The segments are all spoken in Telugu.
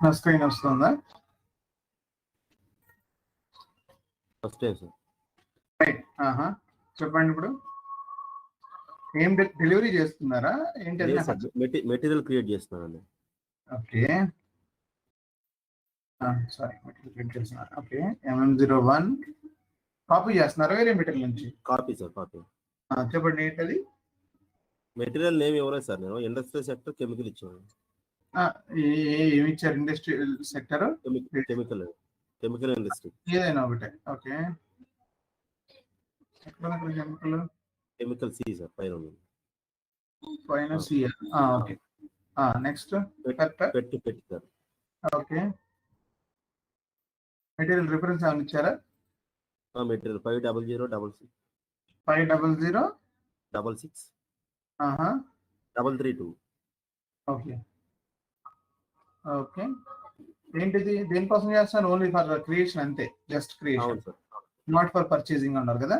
నా స్క్రీన్ వస్తుందా? First time sir. రైట్. చెప్పండి. ఇప్పుడు ఏం డెలివరీ చేస్తున్నారా ఏంటి? మెటీరియల్ క్రియేట్ చేస్తున్నానండి. ఓకే, సారీ, మెటీరియల్ క్రియేట్ చేస్తున్నారు. ఓకే, MM01 కాపీ చేస్తున్నారా వేరే మెటీరియల్ నుంచి? Copy sir, copy. చెప్పండి ఏంటది? మెటీరియల్ నేమ్ ఇవ్వలేదు సార్, నేను ఇండస్ట్రియల్ సెక్టర్ కెమికల్ ఇచ్చాను. ఏమి ఇచ్చారు? ఇండస్ట్రియల్ సెక్టర్, కెమికల్ ఇండస్ట్రీ ఏదైనా ఒకటే. ఓకే, కెమికల్ సి సార్, పైన సి. ఓకే, నెక్స్ట్ పెట్టి సార్. ఓకే, మెటీరియల్ రిఫరెన్స్ ఏమైనా ఇచ్చారా? మెటీరియల్ 50066 50066 332. Okay, okay. ఏంటిది? దేనికోసం చేస్తాను? ఓన్లీ ఫర్ క్రియేషన్ అంతే, just creation, not for purchasing అన్నారు కదా?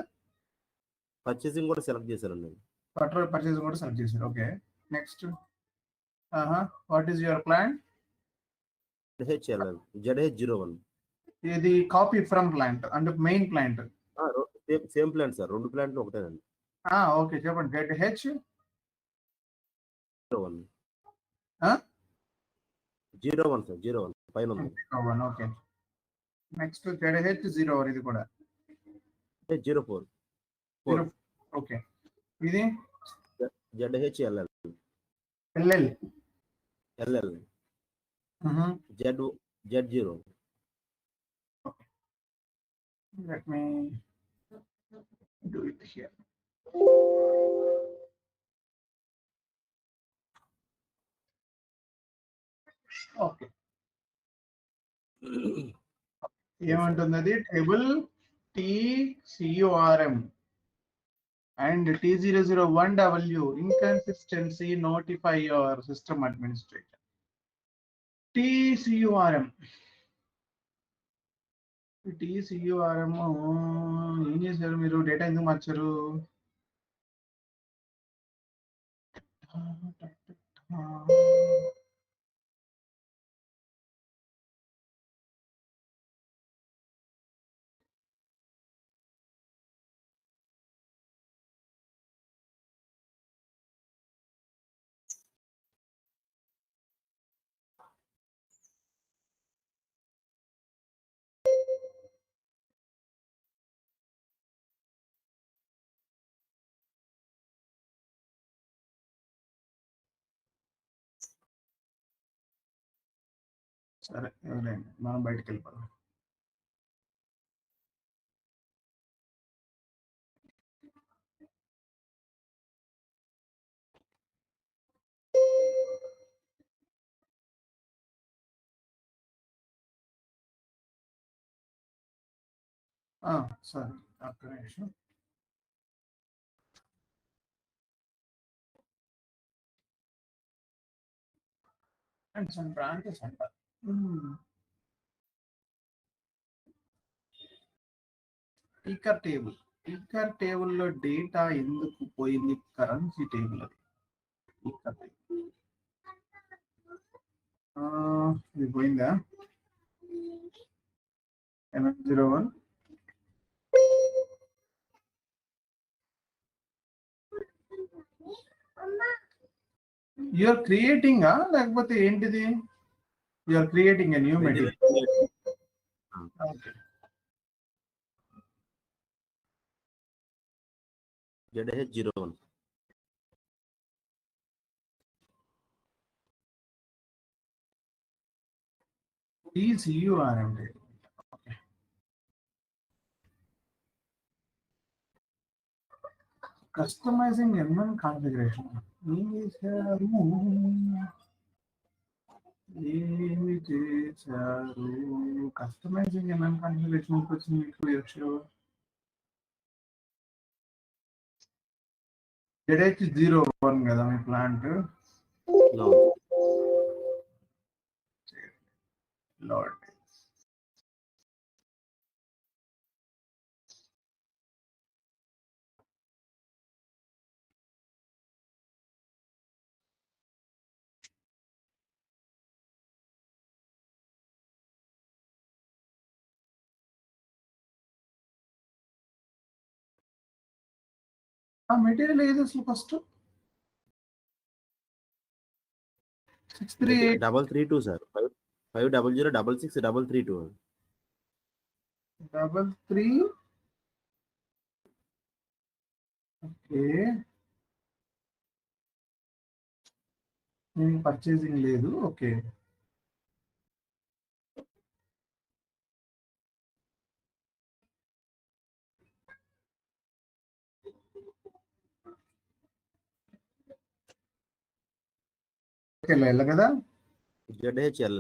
పర్చేసింగ్ కూడా సెలెక్ట్ చేశారండి. పర్చేసింగ్ కూడా సెలెక్ట్ చేశారు. Okay, next. What is your plant? ZH01. ఇది కాపీ ఫ్రమ్ ప్లాంట్ అంటే main plant? Same plant sir, రెండు ప్లాంట్లు ఒకటేనండి. ఓకే, చెప్పండి. ZH01. 01 సార్, 01 పైన ఉంది. ఓకే, నెక్స్ట్ ZH01 ఇది కూడా 04. ఓకే, ఇది ZHLL. LL. Z0. Let me do it here. Okay, ఏమంటుంది? Table TCURM and T001W inconsistency, notify your system administrator. TCURM ఏం చేశారు మీరు? డేటా ఎందుకు మార్చారు? సరే, మనం బయటికి వెళ్ళిపోదాం. సరే, ఒక్క నిమిషం. అండ్ బ్రాంచెస్ అంట. ఈకర్ టేబుల్లో డేటా ఎందుకు పోయింది? కరెన్సీ టేబుల్ అది. ఈకర్ టేబుల్ ఇది పోయిందా? MM01. యూఆర్ క్రియేటింగ్ లేకపోతే ఏంటిది? You're creating a new material. Okay, ZH01. TCURM. Customizing MM configuration ఏమి చేశారు? కస్టమైజింగ్ MM కాన్ఫిగరేషన్ వచ్చింది మీకు. ZH01 కదా మీ ప్లాంట్? లార్డ్ ఆ మెటీరియల్ ఏది అసలు ఫస్ట్ 638 332 సార్ 500666332 33. ఓకే, నేను పర్చేసింగ్ లేదు. ఓకే, వెళ్ళాలి కదా. ZHLL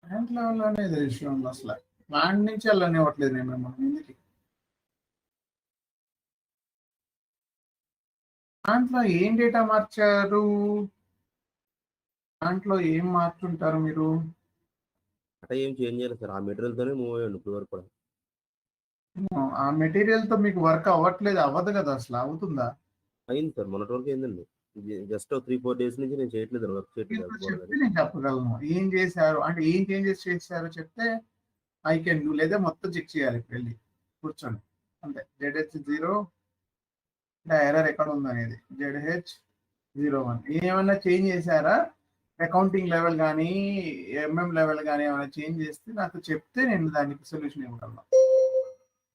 ప్లాంట్ లెవెల్లోనే ఇది ఇష్యూ ఉంది అసలు. ప్లాంట్ నుంచి వెళ్ళనివ్వట్లేదు నేను మిమ్మల్ని ముందుకి. దాంట్లో ఏం డేటా మార్చారు? దాంట్లో ఏం మార్చుంటారు మీరు? అంటే ఏం చేంజ్ చేయలేదు సార్, ఆ మెటీరియల్ తోనే మూవ్ అయ్యండి ఇప్పుడు వరకు కూడా. ఆ మెటీరియల్ తో మీకు వర్క్ అవ్వట్లేదు, అవ్వదు కదా అసలు. అవుతుందా? అయింది సార్, మొన్నటి వరకు అయిందండి. జస్ట్ 3-4 డేస్ నుంచి నేను చేయట్లేదు, వర్క్ చేయట్లేదు. చెప్తే నేను చెప్పగలను ఏం చేశారు అంటే, ఏం చేంజెస్ చేశారు చెప్తే ఐ కెన్ డూ. లేదా మొత్తం చెక్ చేయాలి వెళ్ళి కూర్చొని అంతే. ZH0 ఎర్రర్ ఎక్కడ ఉందనేది. ZH01 ఏమైనా చేంజ్ చేశారా? అకౌంటింగ్ లెవెల్ కానీ ఎంఎం లెవెల్ కానీ ఏమైనా చేంజ్ చేస్తే నాకు చెప్తే నేను దానికి సొల్యూషన్ ఇవ్వగలను.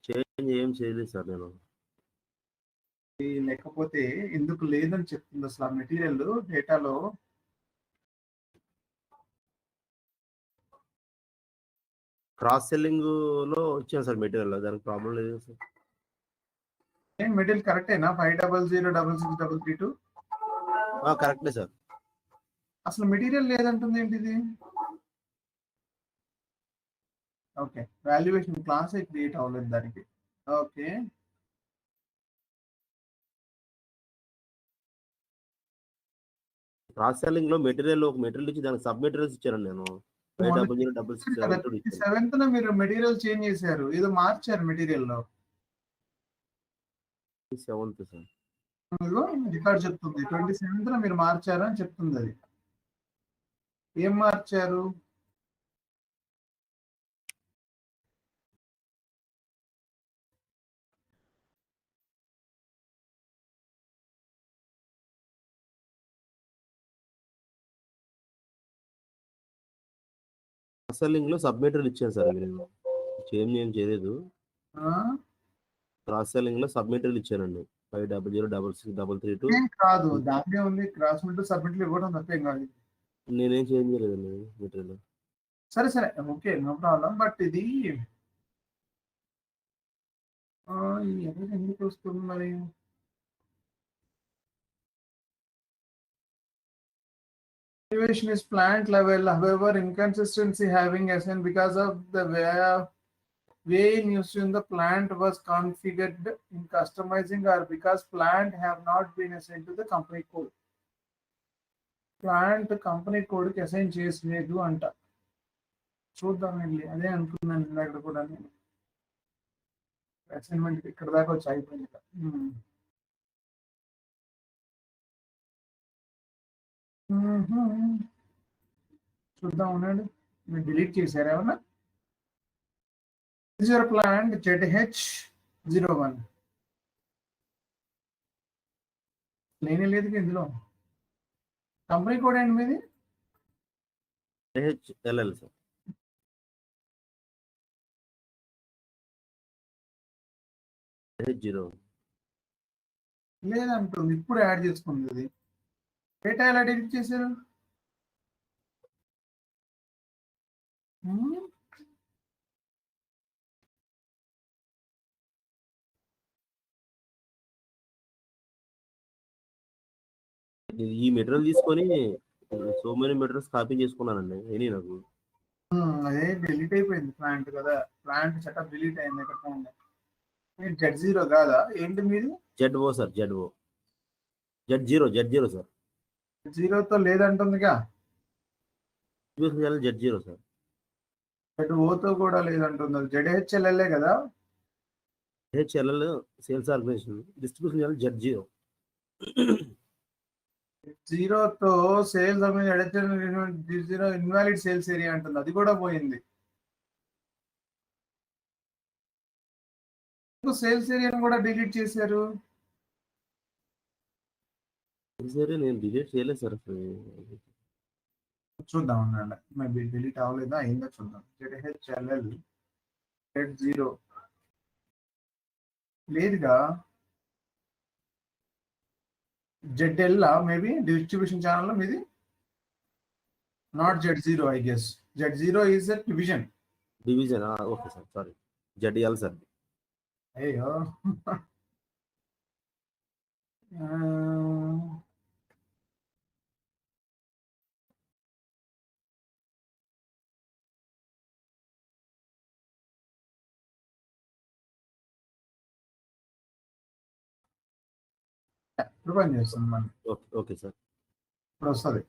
చేంజ్ ఏం చేయలేదు సార్ నేను. లేకపోతే ఎందుకు లేదని చెప్తుంది అసలు ఆ మెటీరియల్ డేటాలో. క్రాస్ సెల్లింగ్ లో వచ్చాను సార్ మెటీరియల్, దానికి ప్రాబ్లం లేదు సార్. ఏం మెటీరియల్ కరెక్టేనా? 500666332 కరెక్టే సార్. అసలు మెటీరియల్ లేదంటుంది ఏంటిది? ఓకే, వాల్యుయేషన్ క్లాస్ క్రియేట్ అవ్వలేదు దానికి. ఓకే, క్రాస్ సెల్లింగ్ లో మెటీరియల్ ఒక మెటీరియల్ ఇచ్చి దానికి సబ్ మెటీరియల్స్ ఇచ్చాను నేను. 27th మీరు మెటీరియల్ చేంజ్ చేశారు, ఏదో మార్చారు మెటీరియల్ లో. 7th సార్ రికార్డ్ చెప్తుంది 27th మీరు మార్చారు అని చెప్తుంది. అది ఏం మార్చారు? సెల్లింగ్ లో సబ్ మెటీరియల్ ఇచ్చాను సార్, నేను చేంజ్ ఏం చేయలేదు. క్రాస్ సెల్లింగ్ లో సబ్ మెటీరియల్ ఇచ్చానండి. 500666332 కాదు, దాంట్లో ఉంది. క్రాస్ మెటీరియల్ సబ్మిట్ ఇవ్వడం తప్పేం కాదు. నేనేం చేంజ్ చేయలేదండి మెటీరియల్. సరే సరే, ఓకే, నో ప్రాబ్లం. బట్ ఇది ఎందుకు వస్తుంది మరి? Evaluation is plant level, however, inconsistency having SN because of the way in use the plant was configured in customizing, or because plant have not been assigned to the company code. Plant company code కి అసైన్ చేసలేదు అంట. చూద్దామండి, అదే అనుకున్నాను ఇందాక కూడా నేను. అసైన్మెంట్ ఇక్కడ దాకా వచ్చి అయిపోయింది. చూద్దాం ఉండండి, మీరు డిలీట్ చేశారు ఏమన్నా? ప్లాంట్ ZH01 లేనే లేదు ఇందులో. కంపెనీ కోడ్ ఏంటి మీది? HLL sir. ZH0 లేదంటుంది, ఇప్పుడు యాడ్ చేసుకుంది. అది డేటా ఎలా డిలీట్ చేశారు? ఈ మెటీరియల్ తీసుకొని సో మెనీ మెటీరియల్స్ కాపీ చేసుకున్నానండి. ఏని నాకు అదే డిలీట్ అయిపోయింది ప్లాంట్ కదా. ప్లాంట్ సెటప్ డిలీట్ అయింది. ఎక్కడ ఉంది? మీరు Z0 కాదా? ఏంటి మీది? ZO sir. Z0 sir. జీరోతో లేదంటుందిగా. Z0 sir. ZOతో కూడా లేదంటుంది. ZHLL కదా. HLL sales organization. Distribution Z0. జీరోతో sales zero invalid sales area అంటుంది, అది కూడా పోయింది. సేల్స్ ఏరియాను కూడా డిలీట్ చేశారు. సరే నేను డిలీట్ చేయలేదు సార్ అసలు. చూద్దాం అన్నాడు, మేబీ డిలీట్ అవ్వలేదా అయిందా చూద్దాం. ZHLL Z0 లేదుగా. ZL మేబీ డిస్ట్రిబ్యూషన్ ఛానల్ మీది, not Z0 I guess. Z0 is a division. Okay sir, sorry, ZL sir. అయ్యో ఇప్పుడు పని చేస్తుంది మనకి. Okay sir. ఇప్పుడు వస్తుంది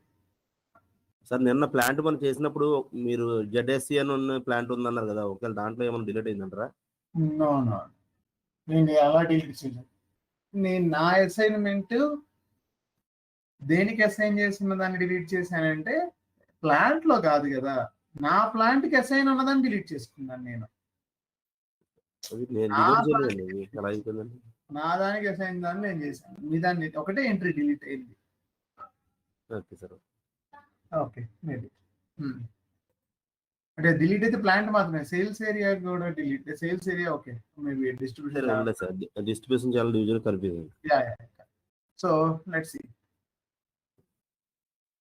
సార్. నిన్న ప్లాంట్ మనం చేసినప్పుడు మీరు ZSC అని ఉన్న ప్లాంట్ ఉందన్నారు కదా, ఒకవేళ దాంట్లో ఏమైనా డిలీట్ అయిందంటారా? నో నో, నేను అలా డిలీట్ చేయలేదు. నేను నా అసైన్మెంట్ దేనికి అసైన్ చేసిన దాన్ని డిలీట్ చేశానంటే ప్లాంట్ లో కాదు కదా, నా ప్లాంట్ కి అసైన్ ఉన్నదాన్ని డిలీట్ చేసుకున్నాను నేను. నా దానికి అసైన్ దాన్ని నేను చేశాను, మీ దాన్ని ఒకటే ఎంట్రీ డిలీట్ అయింది. Okay sir. ఓకే మేబీ అంటే డిలీట్ అయితే ప్లాంట్ మాత్రమే, సేల్స్ ఏరియా కూడా delete. Sales area okay, maybe distribution channel division కనిపించింది. So let's see.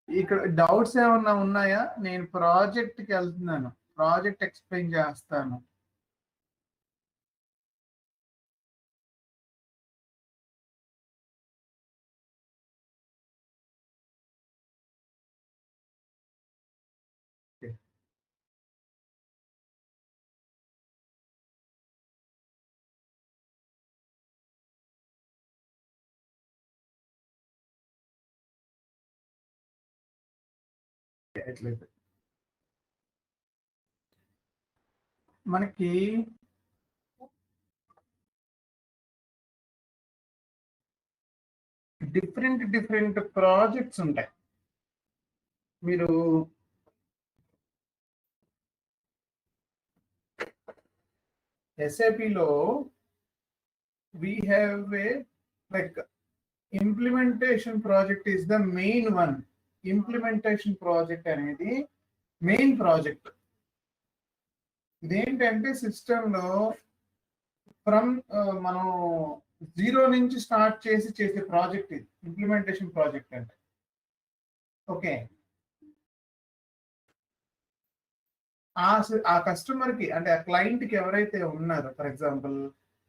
ఇక్కడ డౌట్స్ ఏమన్నా ఉన్నాయా? నేను ప్రాజెక్ట్ కి వెళ్తున్నాను, ప్రాజెక్ట్ ఎక్స్ప్లెయిన్ చేస్తాను. ఎట్లయితే మనకి డిఫరెంట్ ప్రాజెక్ట్స్ ఉంటాయి. మీరు SAPలో we have a like implementation project is the main one. Implementation project అనేది మెయిన్ ప్రాజెక్ట్. ఇదేంటంటే సిస్టంలో ఫ్రమ్ మనం జీరో నుంచి స్టార్ట్ చేసే ప్రాజెక్ట్ ఇది ఇంప్లిమెంటేషన్ ప్రాజెక్ట్ అంటే. ఓకే, ఆ కస్టమర్కి అంటే ఆ క్లయింట్కి ఎవరైతే ఉన్నారో, ఫర్ ఎగ్జాంపుల్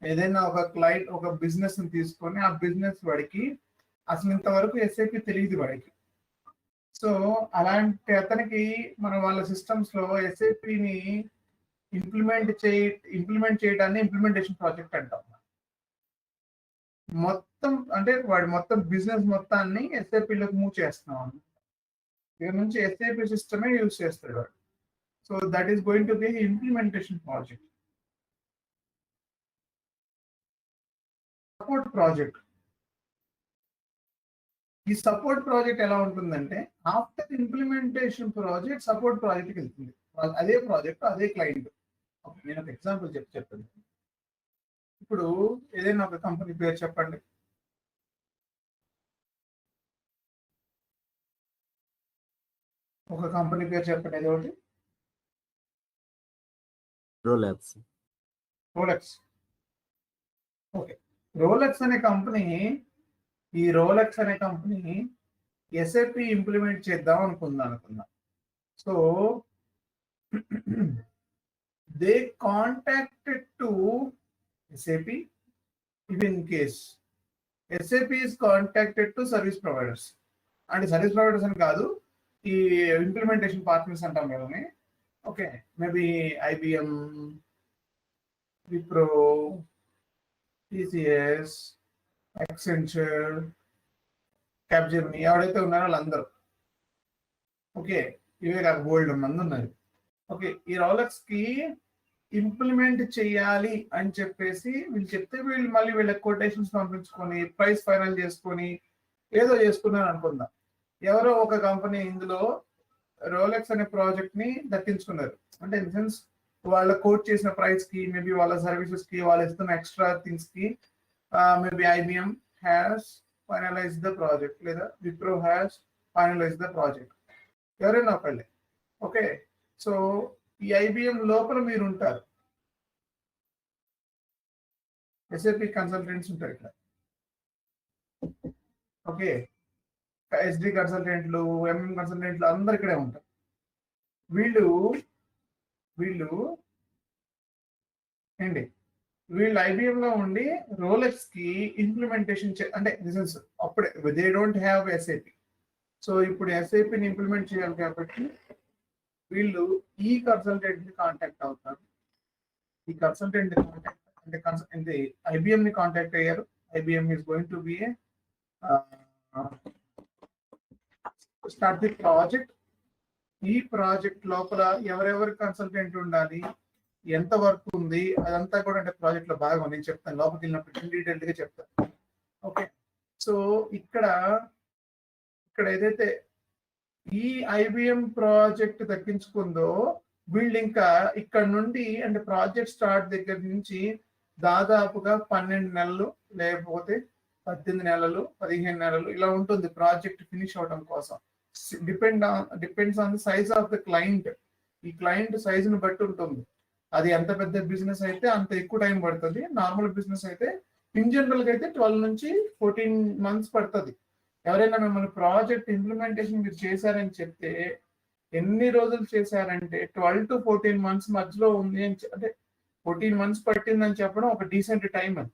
ఏదైనా ఒక క్లయింట్ ఒక బిజినెస్ తీసుకొని ఆ బిజినెస్ వాడికి అసలు ఇంతవరకు SAP తెలియదు వాడికి. సో అలాంటి అతనికి మనం వాళ్ళ సిస్టమ్స్ లో SAPని ఇంప్లిమెంట్ చేయడాన్ని ఇంప్లిమెంటేషన్ ప్రాజెక్ట్ అంటాం. మొత్తం అంటే వాడి మొత్తం బిజినెస్ మొత్తాన్ని SAPలోకి మూవ్ చేస్తున్నాం. ఇక్కడ నుంచి SAP సిస్టమే యూజ్ చేస్తాడు వాడు. So that is going to be implementation project. Support project. ఈ సపోర్ట్ ప్రాజెక్ట్ ఎలా ఉంటుందంటే ఆఫ్టర్ ఇంప్లిమెంటేషన్ ప్రాజెక్ట్ సపోర్ట్ ప్రాజెక్ట్కి వెళ్తుంది. అదే ప్రాజెక్ట్ అదే క్లయింట్. నేను ఒక ఎగ్జాంపుల్ చెప్పండి. ఇప్పుడు ఏదైనా ఒక కంపెనీ పేరు చెప్పండి. ఒక కంపెనీ పేరు చెప్పండి. ఏదో ఒకటి. రోలెక్స్. ఓకే, రోలెక్స్ అనే కంపెనీ, ఈ రోలెక్స్ అనే కంపెనీ SAP ఇంప్లిమెంట్ చేద్దాం అనుకుందాం. So they contacted to SAP. If in case SAP is contacted to service providers. అంటే సర్వీస్ ప్రొవైడర్స్ అని కాదు, ఈ ఇంప్లిమెంటేషన్ పార్ట్నర్స్ అంటాం కదా. Okay, maybe IBM, Wipro, TCS, Accenture, Capgemini, ఎవరైతే ఉన్నారో వాళ్ళందరూ. ఓకే, ఇవే కాదు బోల్డ్ మంది ఉన్నారు. ఓకే, ఈ రోలెక్స్ కి ఇంప్లిమెంట్ చేయాలి అని చెప్పేసి వీళ్ళు చెప్తే వీళ్ళు మళ్ళీ వీళ్ళ కొటేషన్స్ పంపించుకొని ప్రైస్ ఫైనల్ చేసుకొని ఏదో చేసుకున్నారు అనుకుందాం. ఎవరో ఒక కంపెనీ ఇందులో రోలెక్స్ అనే ప్రాజెక్ట్ ని దక్కించుకున్నారు. అంటే ఇన్ సెన్స్ వాళ్ళ కోట్ చేసిన ప్రైస్ కి, మేబీ వాళ్ళ సర్వీసెస్ కి, వాళ్ళు ఇస్తున్న ఎక్స్ట్రా థింగ్స్ కి maybe IBM has finalize the project, లేదా Wipro has finalize the project, ఎవరైనా ఒకళ్ళే. ఓకే, సో ఈ ఐబిఎం లోపల మీరు ఉంటారు, ఎస్ఏపి కన్సల్టెంట్స్ ఉంటారు ఇక్కడ. ఓకే, ఎస్డి కన్సల్టెంట్లు, ఎంఎం కన్సల్టెంట్లు అందరు ఇక్కడే ఉంటారు. వీళ్ళు ఏంటి, వీళ్ళు ఐబిఎం లో ఉండి రోలెక్స్ కి ఇంప్లిమెంటేషన్ అంటే దిస్ అప్పుడే they don't have SAP. So ఇప్పుడు ఎస్ఏపిని ఇంప్లిమెంట్ చేయాలి కాబట్టి వీళ్ళు ఈ కన్సల్టెంట్ ని కాంటాక్ట్ అవుతారు. ఈ కన్సల్టెంట్ అంటే ఐబిఎం ని కాంటాక్ట్ అయ్యారు. IBM is going to be start the project. ఈ ప్రాజెక్ట్ లోపల ఎవరెవరి కన్సల్టెంట్ ఉండాలి, ఎంత వర్క్ ఉంది, అదంతా కూడా అంటే ప్రాజెక్ట్ లో భాగం నేను చెప్తాను, లోపలికి వెళ్ళినప్పుడు డీటెయిల్డ్ గా చెప్తాను. ఓకే, సో ఇక్కడ ఏదైతే ఈ ఐబిఎం ప్రాజెక్ట్ దక్కించుకుందో వీళ్ళు ఇంకా ఇక్కడ నుండి అంటే ప్రాజెక్ట్ స్టార్ట్ దగ్గర నుంచి దాదాపుగా 12 నెలలు లేకపోతే 18 నెలలు 15 నెలలు ఇలా ఉంటుంది ప్రాజెక్ట్ ఫినిష్ అవడం కోసం. Depends on the size of the client. ఈ క్లయింట్ సైజుని బట్టి ఉంటుంది. అది ఎంత పెద్ద బిజినెస్ అయితే అంత ఎక్కువ టైం పడుతుంది. నార్మల్ బిజినెస్ అయితే ఇన్ జనరల్ గా అయితే 12 నుంచి 14 మంత్స్ పడుతుంది. ఎవరైనా మిమ్మల్ని ప్రాజెక్ట్ ఇంప్లిమెంటేషన్ మీరు చేశారని చెప్తే ఎన్ని రోజులు చేశారంటే 12 to 14 మంత్స్ మధ్యలో ఉంది అని అంటే 14 మంత్స్ పట్టిందని చెప్పడం ఒక డీసెంట్ టైం. అది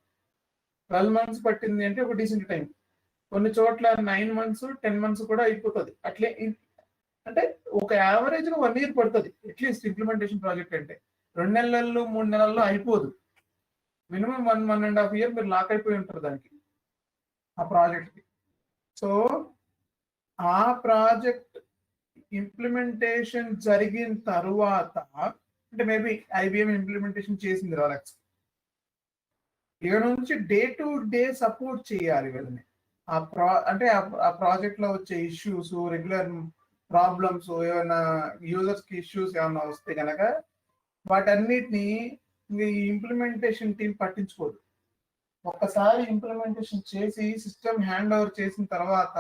12 మంత్స్ పట్టింది అంటే ఒక డీసెంట్ టైం. కొన్ని చోట్ల 9 మంత్స్ 10 మంత్స్ కూడా అయిపోతుంది. అట్లే అంటే ఒక యావరేజ్ గా 1 year పడుతుంది అట్లీస్ట్ ఇంప్లిమెంటేషన్ ప్రాజెక్ట్ అంటే. 2 నెలల్లో 3 నెలల్లో అయిపోదు. మినిమం 1.5 year మీరు లాక్ అయిపోయి ఉంటారు దానికి, ఆ ప్రాజెక్ట్ కి. సో ఆ ప్రాజెక్ట్ ఇంప్లిమెంటేషన్ జరిగిన తరువాత అంటే మేబీ ఐబిఎం ఇంప్లిమెంటేషన్ చేసింది రోలెక్స్, ఇక నుంచి డే టు డే సపోర్ట్ చేయాలి వీళ్ళని. అంటే ఆ ప్రాజెక్ట్ లో వచ్చే ఇష్యూస్, రెగ్యులర్ ప్రాబ్లమ్స్, ఏమైనా యూజర్స్ కి ఇష్యూస్ ఏమైనా వస్తే కనుక వాటన్నిటిని ఈ ఇంప్లిమెంటేషన్ టీం పట్టించుకోదు. ఒక్కసారి ఇంప్లిమెంటేషన్ చేసి సిస్టమ్ హ్యాండ్ ఓవర్ చేసిన తర్వాత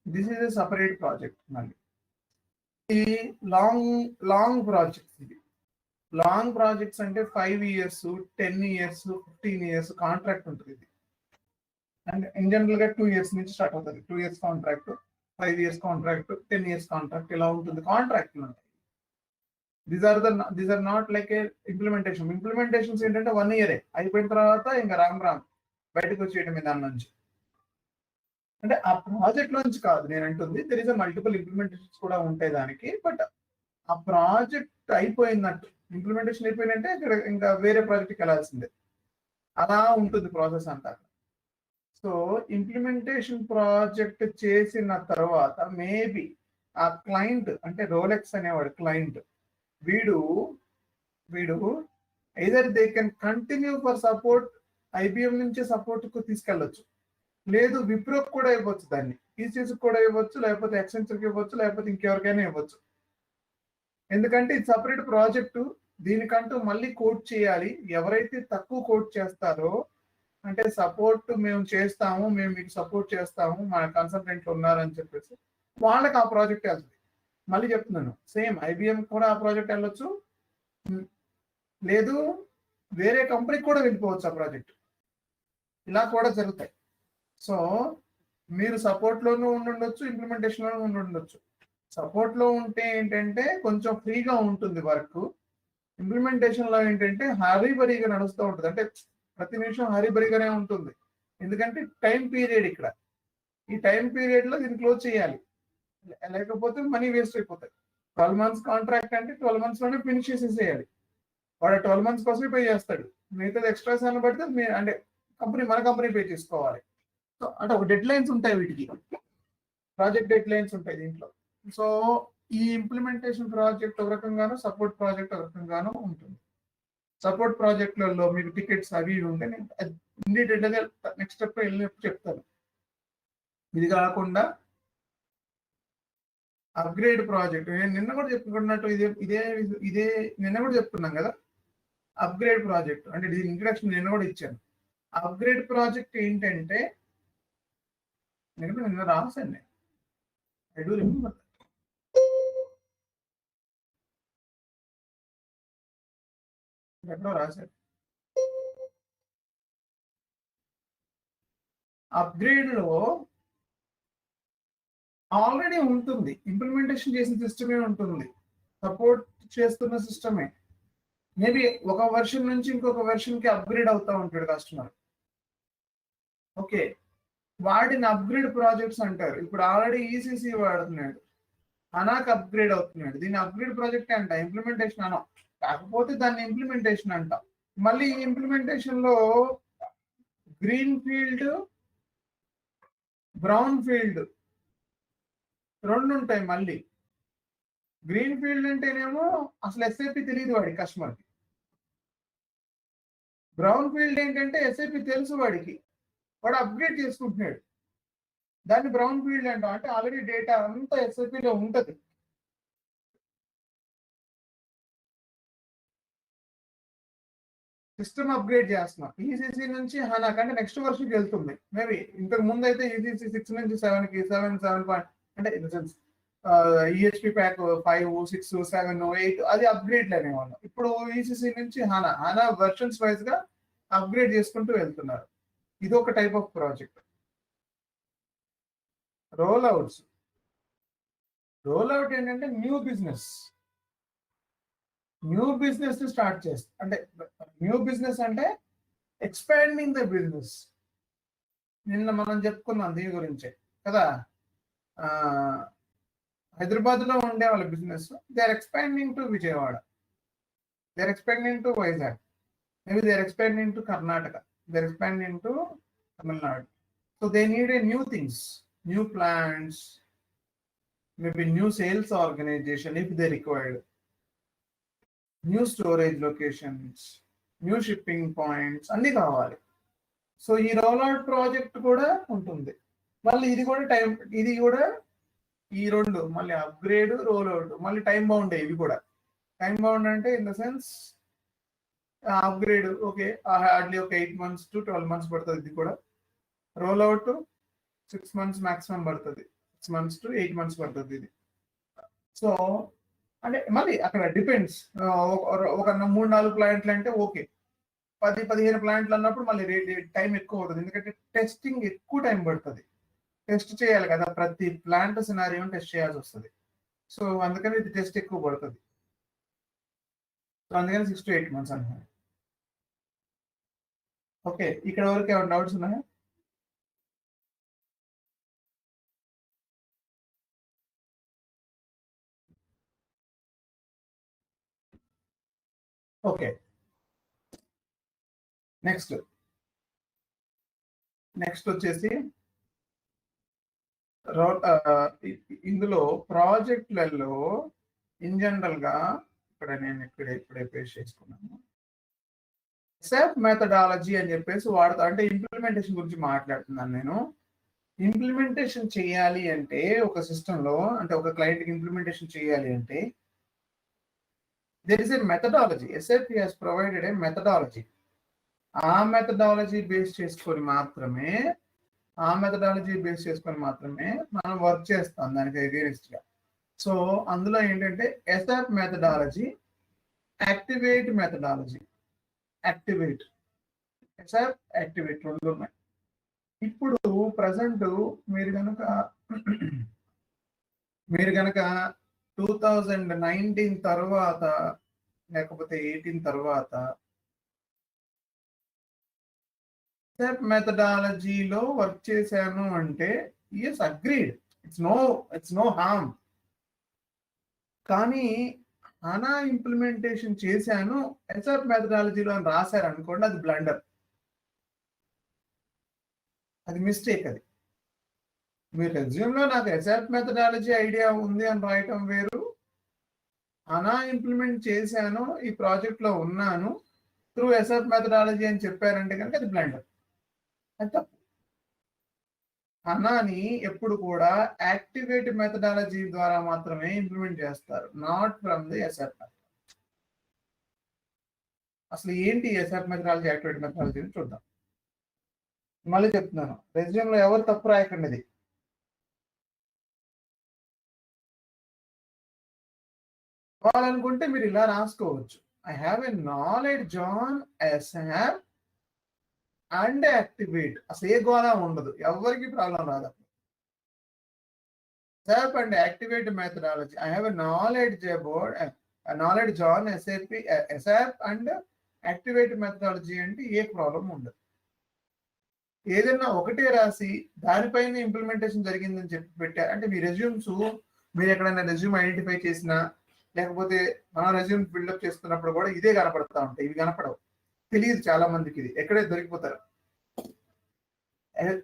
this is a separate project. మళ్ళీ ఇది లాంగ్ ప్రాజెక్ట్స్. ఇది లాంగ్ ప్రాజెక్ట్స్ అంటే 5 years 10 years 15 years కాంట్రాక్ట్ ఉంటుంది. ఇది అండ్ ఇన్ జనరల్ గా 2 years నుంచి స్టార్ట్ అవుతుంది. 2 years contract, 5 years contract, 10 years contract ఇలా ఉంటుంది. కాంట్రాక్ట్లు ఉంటాయి. These are not like a implementations ఏంటంటే 1 year అయిపోయిన తర్వాత ఇంకా రామ్ బయటకు వచ్చేయడం దాని నుంచి. అంటే ఆ ప్రాజెక్ట్ నుంచి కాదు నేను అంటుంది, దెర్ ఇస్ మల్టిపుల్ ఇంప్లిమెంటేషన్స్ కూడా ఉంటాయి దానికి. బట్ ఆ ప్రాజెక్ట్ అయిపోయినట్టు, ఇంప్లిమెంటేషన్ అయిపోయినంటే ఇక్కడ ఇంకా వేరే ప్రాజెక్ట్కి వెళ్ళాల్సిందే. అలా ఉంటుంది ప్రాసెస్ అంతా. సో ఇంప్లిమెంటేషన్ ప్రాజెక్ట్ చేసిన తర్వాత మేబీ ఆ క్లయింట్ అంటే రోలెక్స్ అనేవాడు క్లయింట్, వీడు either they can continue for support, IBM నుంచి సపోర్ట్ కు తీసుకెళ్ళొచ్చు, లేదు విప్రోకి కూడా ఇవ్వచ్చు, దాన్ని టీసీఎస్ కూడా ఇవ్వచ్చు, లేకపోతే ఎక్సెంచర్కి ఇవ్వచ్చు, లేకపోతే ఇంకెవరికైనా ఇవ్వచ్చు. ఎందుకంటే ఇది సపరేట్ ప్రాజెక్టు, దీనికంటూ మళ్ళీ కోట్ చేయాలి. ఎవరైతే తక్కువ కోట్ చేస్తారో అంటే సపోర్ట్ మేము చేస్తాము, మేము మీకు సపోర్ట్ చేస్తాము, మన కన్సల్టెంట్లు ఉన్నారని చెప్పేసి వాళ్ళకి ఆ ప్రాజెక్ట్ వెళ్తుంది. మళ్ళీ చెప్తున్నాను, సేమ్ ఐబిఎం కూడా ఆ ప్రాజెక్ట్ వెళ్ళొచ్చు, లేదు వేరే కంపెనీకి కూడా వెళ్ళిపోవచ్చు ఆ ప్రాజెక్ట్. ఇలా కూడా జరుగుతాయి. సో మీరు సపోర్ట్ లోనూ ఉండొచ్చు, ఇంప్లిమెంటేషన్ లోనూ ఉండొచ్చు. సపోర్ట్ లో ఉంటే ఏంటంటే కొంచెం ఫ్రీగా ఉంటుంది వర్క్. ఇంప్లిమెంటేషన్ లో ఏంటంటే హరీబరీగా నడుస్తూ ఉంటుంది. అంటే ప్రతి నిమిషం హరీబరీగానే ఉంటుంది. ఎందుకంటే టైం పీరియడ్ ఇక్కడ, ఈ టైం పీరియడ్ లో దీన్ని క్లోజ్ చేయాలి, లేకపోతే మనీ వేస్ట్ అయిపోతాయి. 12 months కాంట్రాక్ట్ అంటే 12 months లోనే ఫినిష్ చేసేసేయాలి. వాడు 12 months కోసమే పే చేస్తాడు. మిగతాది ఎక్స్ట్రాస్ అని పడితే అంటే మన కంపెనీ పే చేసుకోవాలి. సో అంటే ఒక డెడ్ లైన్స్ ఉంటాయి వీటికి, ప్రాజెక్ట్ డెడ్ లైన్స్ ఉంటాయి దీంట్లో. సో ఈ ఇంప్లిమెంటేషన్ ప్రాజెక్ట్ ఒక రకంగాను, సపోర్ట్ ప్రాజెక్ట్ ఒక రకంగాను ఉంటుంది. సపోర్ట్ ప్రాజెక్టులలో మీకు టికెట్స్ అవి ఉంటే నేను నెక్స్ట్ స్టెప్ వెళ్ళినప్పుడు చెప్తాను. ఇది కాకుండా అప్గ్రేడ్ ప్రాజెక్ట్, నేను నిన్న కూడా చెప్పుకున్నట్టు ఇదే ఇదే ఇదే నిన్న కూడా చెప్తున్నాం కదా. అప్గ్రేడ్ ప్రాజెక్ట్ అంటే దీని ఇంట్రడక్షన్ నిన్న కూడా ఇచ్చాను. అప్గ్రేడ్ ప్రాజెక్ట్ ఏంటంటే నేను నిన్న రాశాను, ఐ డూ రిమెంబర్. ఎక్కడో రాశాను. అప్గ్రేడ్ లో ఆల్రెడీ ఉంటుంది, ఇంప్లిమెంటేషన్ చేసిన సిస్టమే ఉంటుంది, సపోర్ట్ చేస్తున్న సిస్టమే. మేబీ ఒక వెర్షన్ నుంచి ఇంకొక వెర్షన్ కి అప్గ్రేడ్ అవుతా ఉంటాడు కస్టమర్. ఓకే, వాటిని అప్గ్రేడ్ ప్రాజెక్ట్స్ అంటారు. ఇప్పుడు ఆల్రెడీ ఈసీసీ వాడుతున్నాడు, అనాక్ అప్గ్రేడ్ అవుతున్నాడు, దీన్ని అప్గ్రేడ్ ప్రాజెక్ట్ అంట, ఇంప్లిమెంటేషన్ అనం. కాకపోతే దాన్ని ఇంప్లిమెంటేషన్ అంట. మళ్ళీ ఈ ఇంప్లిమెంటేషన్ లో గ్రీన్ ఫీల్డ్, బ్రౌన్ ఫీల్డ్ రెండు ఉంటాయి. మళ్ళీ గ్రీన్ ఫీల్డ్ అంటేనేమో అసలు ఎస్ఐపి తెలియదు వాడి కస్టమర్కి. బ్రౌన్ ఫీల్డ్ ఏంటంటే ఎస్ఐపి తెలుసు వాడికి, వాడు అప్గ్రేడ్ చేసుకుంటున్నాడు, దాన్ని బ్రౌన్ ఫీల్డ్ అంటాం. అంటే ఆల్రెడీ డేటా అంతా ఎస్ఐపిలో ఉంటుంది. సిస్టమ్ అప్గ్రేడ్ చేస్తున్నాం, ఈసీసీ నుంచి హనా కంటే నెక్స్ట్ వర్షన్కి వెళ్తుంది. మేబీ ఇంతకు ముందు అయితే ఈసీసీ 6 నుంచి 7కి 7 అంటే in the sense EHP pack 5, 6, 7, 8 అది అప్గ్రేడ్ అనేవాళ్ళం. ఇప్పుడు ఈసీసీ నుంచి హనా వెర్షన్స్ వైజ్ గా అప్గ్రేడ్ చేసుకుంటూ వెళ్తున్నారు. ఇది ఒక type of project. Roll out ఏంటంటే న్యూ బిజినెస్ స్టార్ట్ చేస్తా. అంటే న్యూ బిజినెస్ అంటే ఎక్స్పాండింగ్ ద బిజినెస్. నిన్న మనం చెప్పుకున్నాం దీని గురించే కదా. హైదరాబాద్ లో ఉండే వాళ్ళ business, they are expanding to Vijayawada, they are expanding to Vizag, maybe they are expanding to Karnataka, they are expanding to Tamil Nadu. So they need a new things, new plans, maybe new sales organization if they required, new storage locations, new shipping points అన్ని కావాలి. సో ఈ రోల్ అవుట్ ప్రాజెక్ట్ కూడా ఉంటుంది. మళ్ళీ ఇది కూడా ఈ రెండు మళ్ళీ అప్గ్రేడ్, రోల్ అవుట్, మళ్ళీ టైం బౌండ్. ఇవి కూడా టైం బౌండ్ అంటే in the sense upgrade okay hardly ఒక 8 months to 12 months పడుతుంది. ఇది కూడా రోల్ అవుట్ 6 months మాక్సిమం పడుతుంది, 6 months to 8 months పడుతుంది ఇది. సో అంటే మళ్ళీ అక్కడ డిపెండ్స్. ఒక 3-4 ప్లాంట్లు అంటే ఓకే, 10-15 ప్లాంట్లు అన్నప్పుడు మళ్ళీ టైం ఎక్కువ అవుతుంది, ఎందుకంటే టెస్టింగ్ ఎక్కువ టైం పడుతుంది. టెస్ట్ చేయాలి కదా, ప్రతి ప్లాంట్ సినారియో టెస్ట్ చేయాల్సి వస్తుంది. సో అందుకని ఇది టెస్ట్ ఎక్కువ పడుతుంది. సో అందుకని 6 to 8 months అంటున్నాను. ఓకే, ఇక్కడ వరకు ఏమైనా డౌట్స్ ఉన్నాయా? ఓకే, నెక్స్ట్ వచ్చేసి ఇందులో ప్రాజెక్టులలో ఇన్ జనరల్ గా నేను ఇప్పుడే పేస్ట్ చేసుకున్నాను. సెల్ఫ్ మెథడాలజీ అని చెప్పేసి వాడతా. అంటే ఇంప్లిమెంటేషన్ గురించి మాట్లాడుతున్నాను నేను. ఇంప్లిమెంటేషన్ చేయాలి అంటే ఒక సిస్టంలో, అంటే ఒక క్లయింట్కి ఇంప్లిమెంటేషన్ చేయాలి అంటే there is a methodology. SAP has provided a methodology. ఆ మెథడాలజీ బేస్ చేసుకొని మాత్రమే మనం వర్క్ చేస్తాం దానికి అగేనిస్ట్ గా. సో అందులో ఏంటంటే SAP methodology, activate methodology, SAP activate రెండు ఉన్నాయి. ఇప్పుడు ప్రజెంట్ మీరు కనుక 2019 తర్వాత లేకపోతే 18 తర్వాత SAP మెథడాలజీలో వర్క్ చేశాను అంటే yes agreed, it's no harm. కానీ హనా ఇంప్లిమెంటేషన్ చేశాను SAP మెథడాలజీలో అని రాశారు అనుకోండి, అది బ్లండర్, అది మిస్టేక్. అది మీరు రెజ్యూమ్లో నాకు SAP మెథడాలజీ ఐడియా ఉంది అని రాయటం వేరు, హనా ఇంప్లిమెంట్ చేశాను, ఈ ప్రాజెక్ట్ లో ఉన్నాను త్రూ SAP మెథడాలజీ అని చెప్పారంటే కనుక అది బ్లండర్, అది తప్పు. హనాని ఎప్పుడు కూడా యాక్టివేట్ మెథడాలజీ ద్వారా మాత్రమే ఇంప్లిమెంట్ చేస్తారు, నాట్ ఫ్రమ్ ది ఎస్ఆప్. అసలు ఏంటి ఎస్ఆప్ మెథడాలజీ, యాక్టివేట్ మెథడాలజీ చూద్దాం. మళ్ళీ చెప్తున్నాను, రెజ్యూమ్ లో ఎవరు తప్పు రాయకండి. ఇది కావాలనుకుంటే మీరు ఇలా రాసుకోవచ్చు, I have a knowledge on SAP and activate. అసలు ఏ గోళ ఉండదు, ఎవరికి ప్రాబ్లం రాదు. SAP and activate methodology. I have a knowledge about knowledge on SAP and activate methodology అంటే ఏ ప్రాబ్లం ఉండదు. ఏదైనా ఒకటే రాసి దానిపైన ఇంప్లిమెంటేషన్ జరిగిందని చెప్పి పెట్టారు అంటే మీ రెజ్యూమ్స్, మీరు ఎక్కడైనా రెజ్యూమ్ ఐడెంటిఫై చేసినా లేకపోతే మనం రెజ్యూమ్ బిల్డప్ చేస్తున్నప్పుడు కూడా ఇదే కనపడతా ఉంటాయి, ఇవి కనపడవు. తెలియదు చాలా మందికి, ఇది ఎక్కడే దొరికిపోతారు.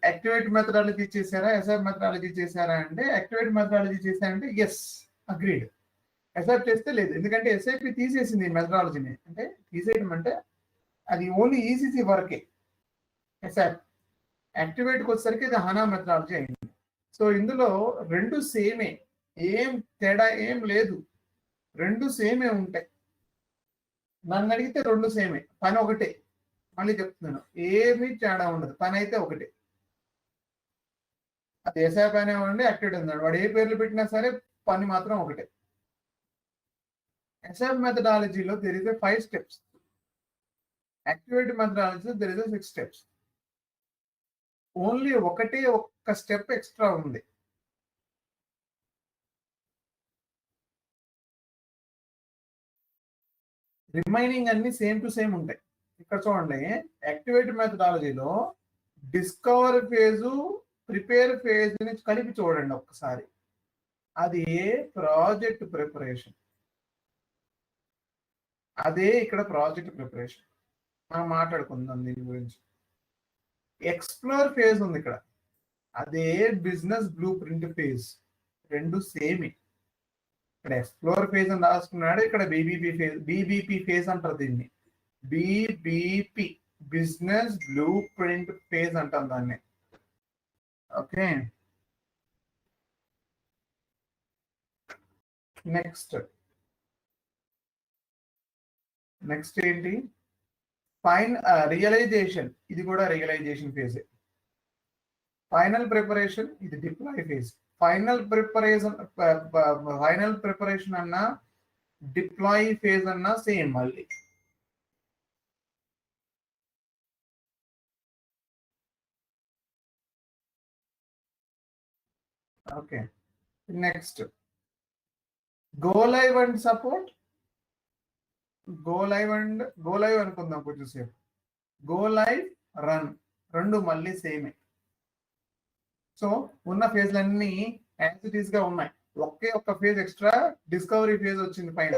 యాక్టివేట్ మెథడాలజీ చేశారా, ఎస్ఆప్ మెథడాలజీ చేశారా అంటే యాక్టివేట్ మెథడాలజీ చేశారంటే ఎస్, అగ్రీడ్. ఎస్ఆప్ చేస్తే లేదు, ఎందుకంటే ఎస్ఐపి తీసేసింది మెథడాలజీని. అంటే తీసేయడం అంటే అది ఓన్లీ ఈసీసీ వరకే. ఎస్ఆప్ యాక్టివేట్కి వచ్చేసరికి ఇది హనా మెథడాలజీ అయింది. సో ఇందులో రెండు సేమే, ఏం తేడా ఏం లేదు, రెండు సేమే ఉంటాయి. నన్ను అడిగితే రెండు సేమే, పని ఒకటే. మళ్ళీ చెప్తున్నాను, ఏమీ తేడా ఉండదు, పని అయితే ఒకటే. అది ఎస్ఆప్ అనేవాడి యాక్టివేట్ ఉన్నాడు, వాడు ఏ పేర్లు పెట్టినా సరే పని మాత్రం ఒకటే. ఎస్ఆప్ మెథడాలజీలో దెర్ ఇస్ 5 steps. యాక్టివేట్ మెథడాలజీలో దెర్ ఇస్ 6 steps. ఓన్లీ ఒక్క స్టెప్ ఎక్స్ట్రా ఉంది. రిమైనింగ్ అన్ని సేమ్ టు సేమ్ ఉంటాయి. ఇక్కడ చూడండి, యాక్టివేట్ మెథడాలజీలో డిస్కవర్ ఫేజు, ప్రిపేర్ ఫేజ్ ని కలిపి చూడండి ఒక్కసారి. అది ప్రాజెక్ట్ ప్రిపరేషన్, అదే ఇక్కడ ప్రాజెక్ట్ ప్రిపరేషన్. మనం మాట్లాడుకుందాం దీని గురించి. ఎక్స్ప్లోర్ ఫేజ్ ఉంది ఇక్కడ, అదే బిజినెస్ బ్లూ ప్రింట్ ఫేజ్. రెండు సేమ్. ఇక్కడ ఎక్స్ప్లోర్ ఫేజ్ అని రాసుకున్నాడు, ఇక్కడ బీబీపీ ఫేజ్ అంటారు దీన్ని. BBP business blue print phase అంటాం దాన్ని. ఓకే, నెక్స్ట్ ఏంటి? రియలైజేషన్, ఇది కూడా రియలైజేషన్ ఫేజ్. ఫైనల్ ప్రిపరేషన్, ఇది డిప్లాయ్ ఫేజ్. ఫైనల్ ప్రిపరేషన్ అన్నా డిప్లాయ్ ఫేజ్ అన్నా సేమ్ మళ్ళీ. Okay, next go live and support. Go live అనుకుందాం కొంచెం సేపు. గో లైవ్, రన్, రెండు మళ్ళీ సేమే. సో ఉన్న ఫేజ్లన్నీ యాజ్ ఇట్ ఈస్ గా ఉన్నాయి. ఒక్క ఫేజ్ ఎక్స్ట్రా డిస్కవరీ ఫేజ్ వచ్చింది పైన.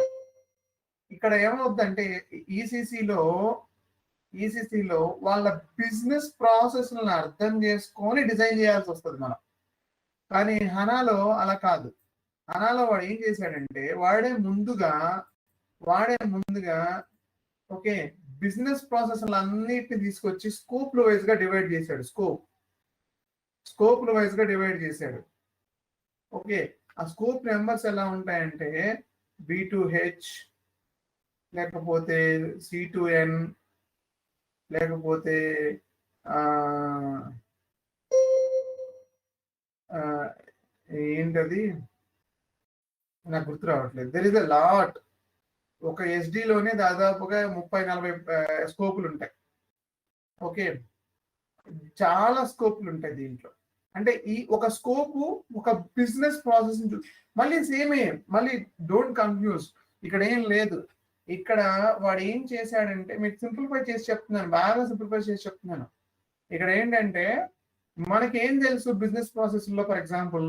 ఇక్కడ ఏమవుతుందంటే ఈసీసీలో వాళ్ళ బిజినెస్ ప్రాసెస్ అర్థం చేసుకొని డిజైన్ చేయాల్సి వస్తుంది మనం. కానీ హనాలో అలా కాదు. హనాలో వాడు ఏం చేశాడంటే వాడే ముందుగా ఓకే బిజినెస్ ప్రాసెస్ అన్నిటిని తీసుకొచ్చి స్కోప్ల వైజ్ గా డివైడ్ చేశాడు. స్కోప్ల వైజ్ గా డివైడ్ చేశాడు. ఓకే, ఆ స్కోప్ నెంబర్స్ ఎలా ఉంటాయంటే B2H, లేకపోతే C2N, లేకపోతే ఏంటది నాకు గుర్తు రావట్లేదు. There is a lot. ఒక ఎస్డిలోనే దాదాపుగా 30-40 స్కోపులు ఉంటాయి. ఓకే, చాలా స్కోపులు ఉంటాయి దీంట్లో. అంటే ఈ ఒక స్కోపు ఒక బిజినెస్ ప్రాసెస్ మళ్ళీ సేమే. మళ్ళీ డోంట్ కన్ఫ్యూజ్, ఇక్కడ ఏం లేదు. ఇక్కడ వాడు ఏం చేశాడంటే మీకు సింప్లిఫై చేసి చెప్తున్నాను, బాగా సింప్లిఫై చేసి చెప్తున్నాను. ఇక్కడ ఏంటంటే మనకి ఏం తెలుసు బిజినెస్ ప్రాసెస్ లో? ఫర్ ఎగ్జాంపుల్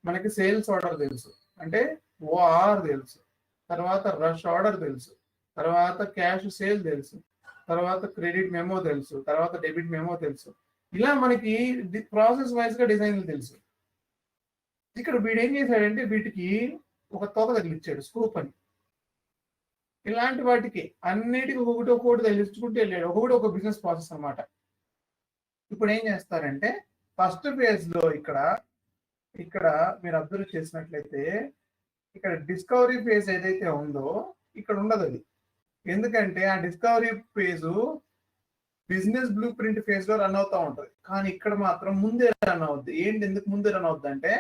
మనకి సేల్స్ ఆర్డర్ తెలుసు, అంటే OR తెలుసు, తర్వాత రష్ ఆర్డర్ తెలుసు, తర్వాత క్యాష్ సేల్ తెలుసు, తర్వాత క్రెడిట్ మెమో తెలుసు, తర్వాత డెబిట్ మెమో తెలుసు. ఇలా మనకి ప్రాసెస్ వైజ్ గా డిజైన్లు తెలుసు. ఇక్కడ వీడు ఏం చేశాడంటే వీటికి ఒక తోక తగిలిచ్చాడు, స్కోప్ అని. ఇలాంటి వాటికి అన్నిటికీ ఒక్కొక్కటి తగిలించుకుంటూ వెళ్ళాడు. ఒక్కొక్కటి ఒక బిజినెస్ ప్రాసెస్ అన్నమాట. ఇప్పుడు ఏం చేస్తారంటే ఫస్ట్ ఫేజ్ లో ఇక్కడ మీరు అబ్జర్వ్ చేసినట్లయితే ఇక్కడ డిస్కవరీ ఫేజ్ ఏదైతే ఉందో ఇక్కడ ఉండదు అది. ఎందుకంటే ఆ discovery phase business blue print phase లో రన్ అవుతా ఉంటది. కానీ ఇక్కడ మాత్రం ముందే రన్ అవుద్ది. ఏంటి ఎందుకు ముందే రన్ అవుద్ది అంటే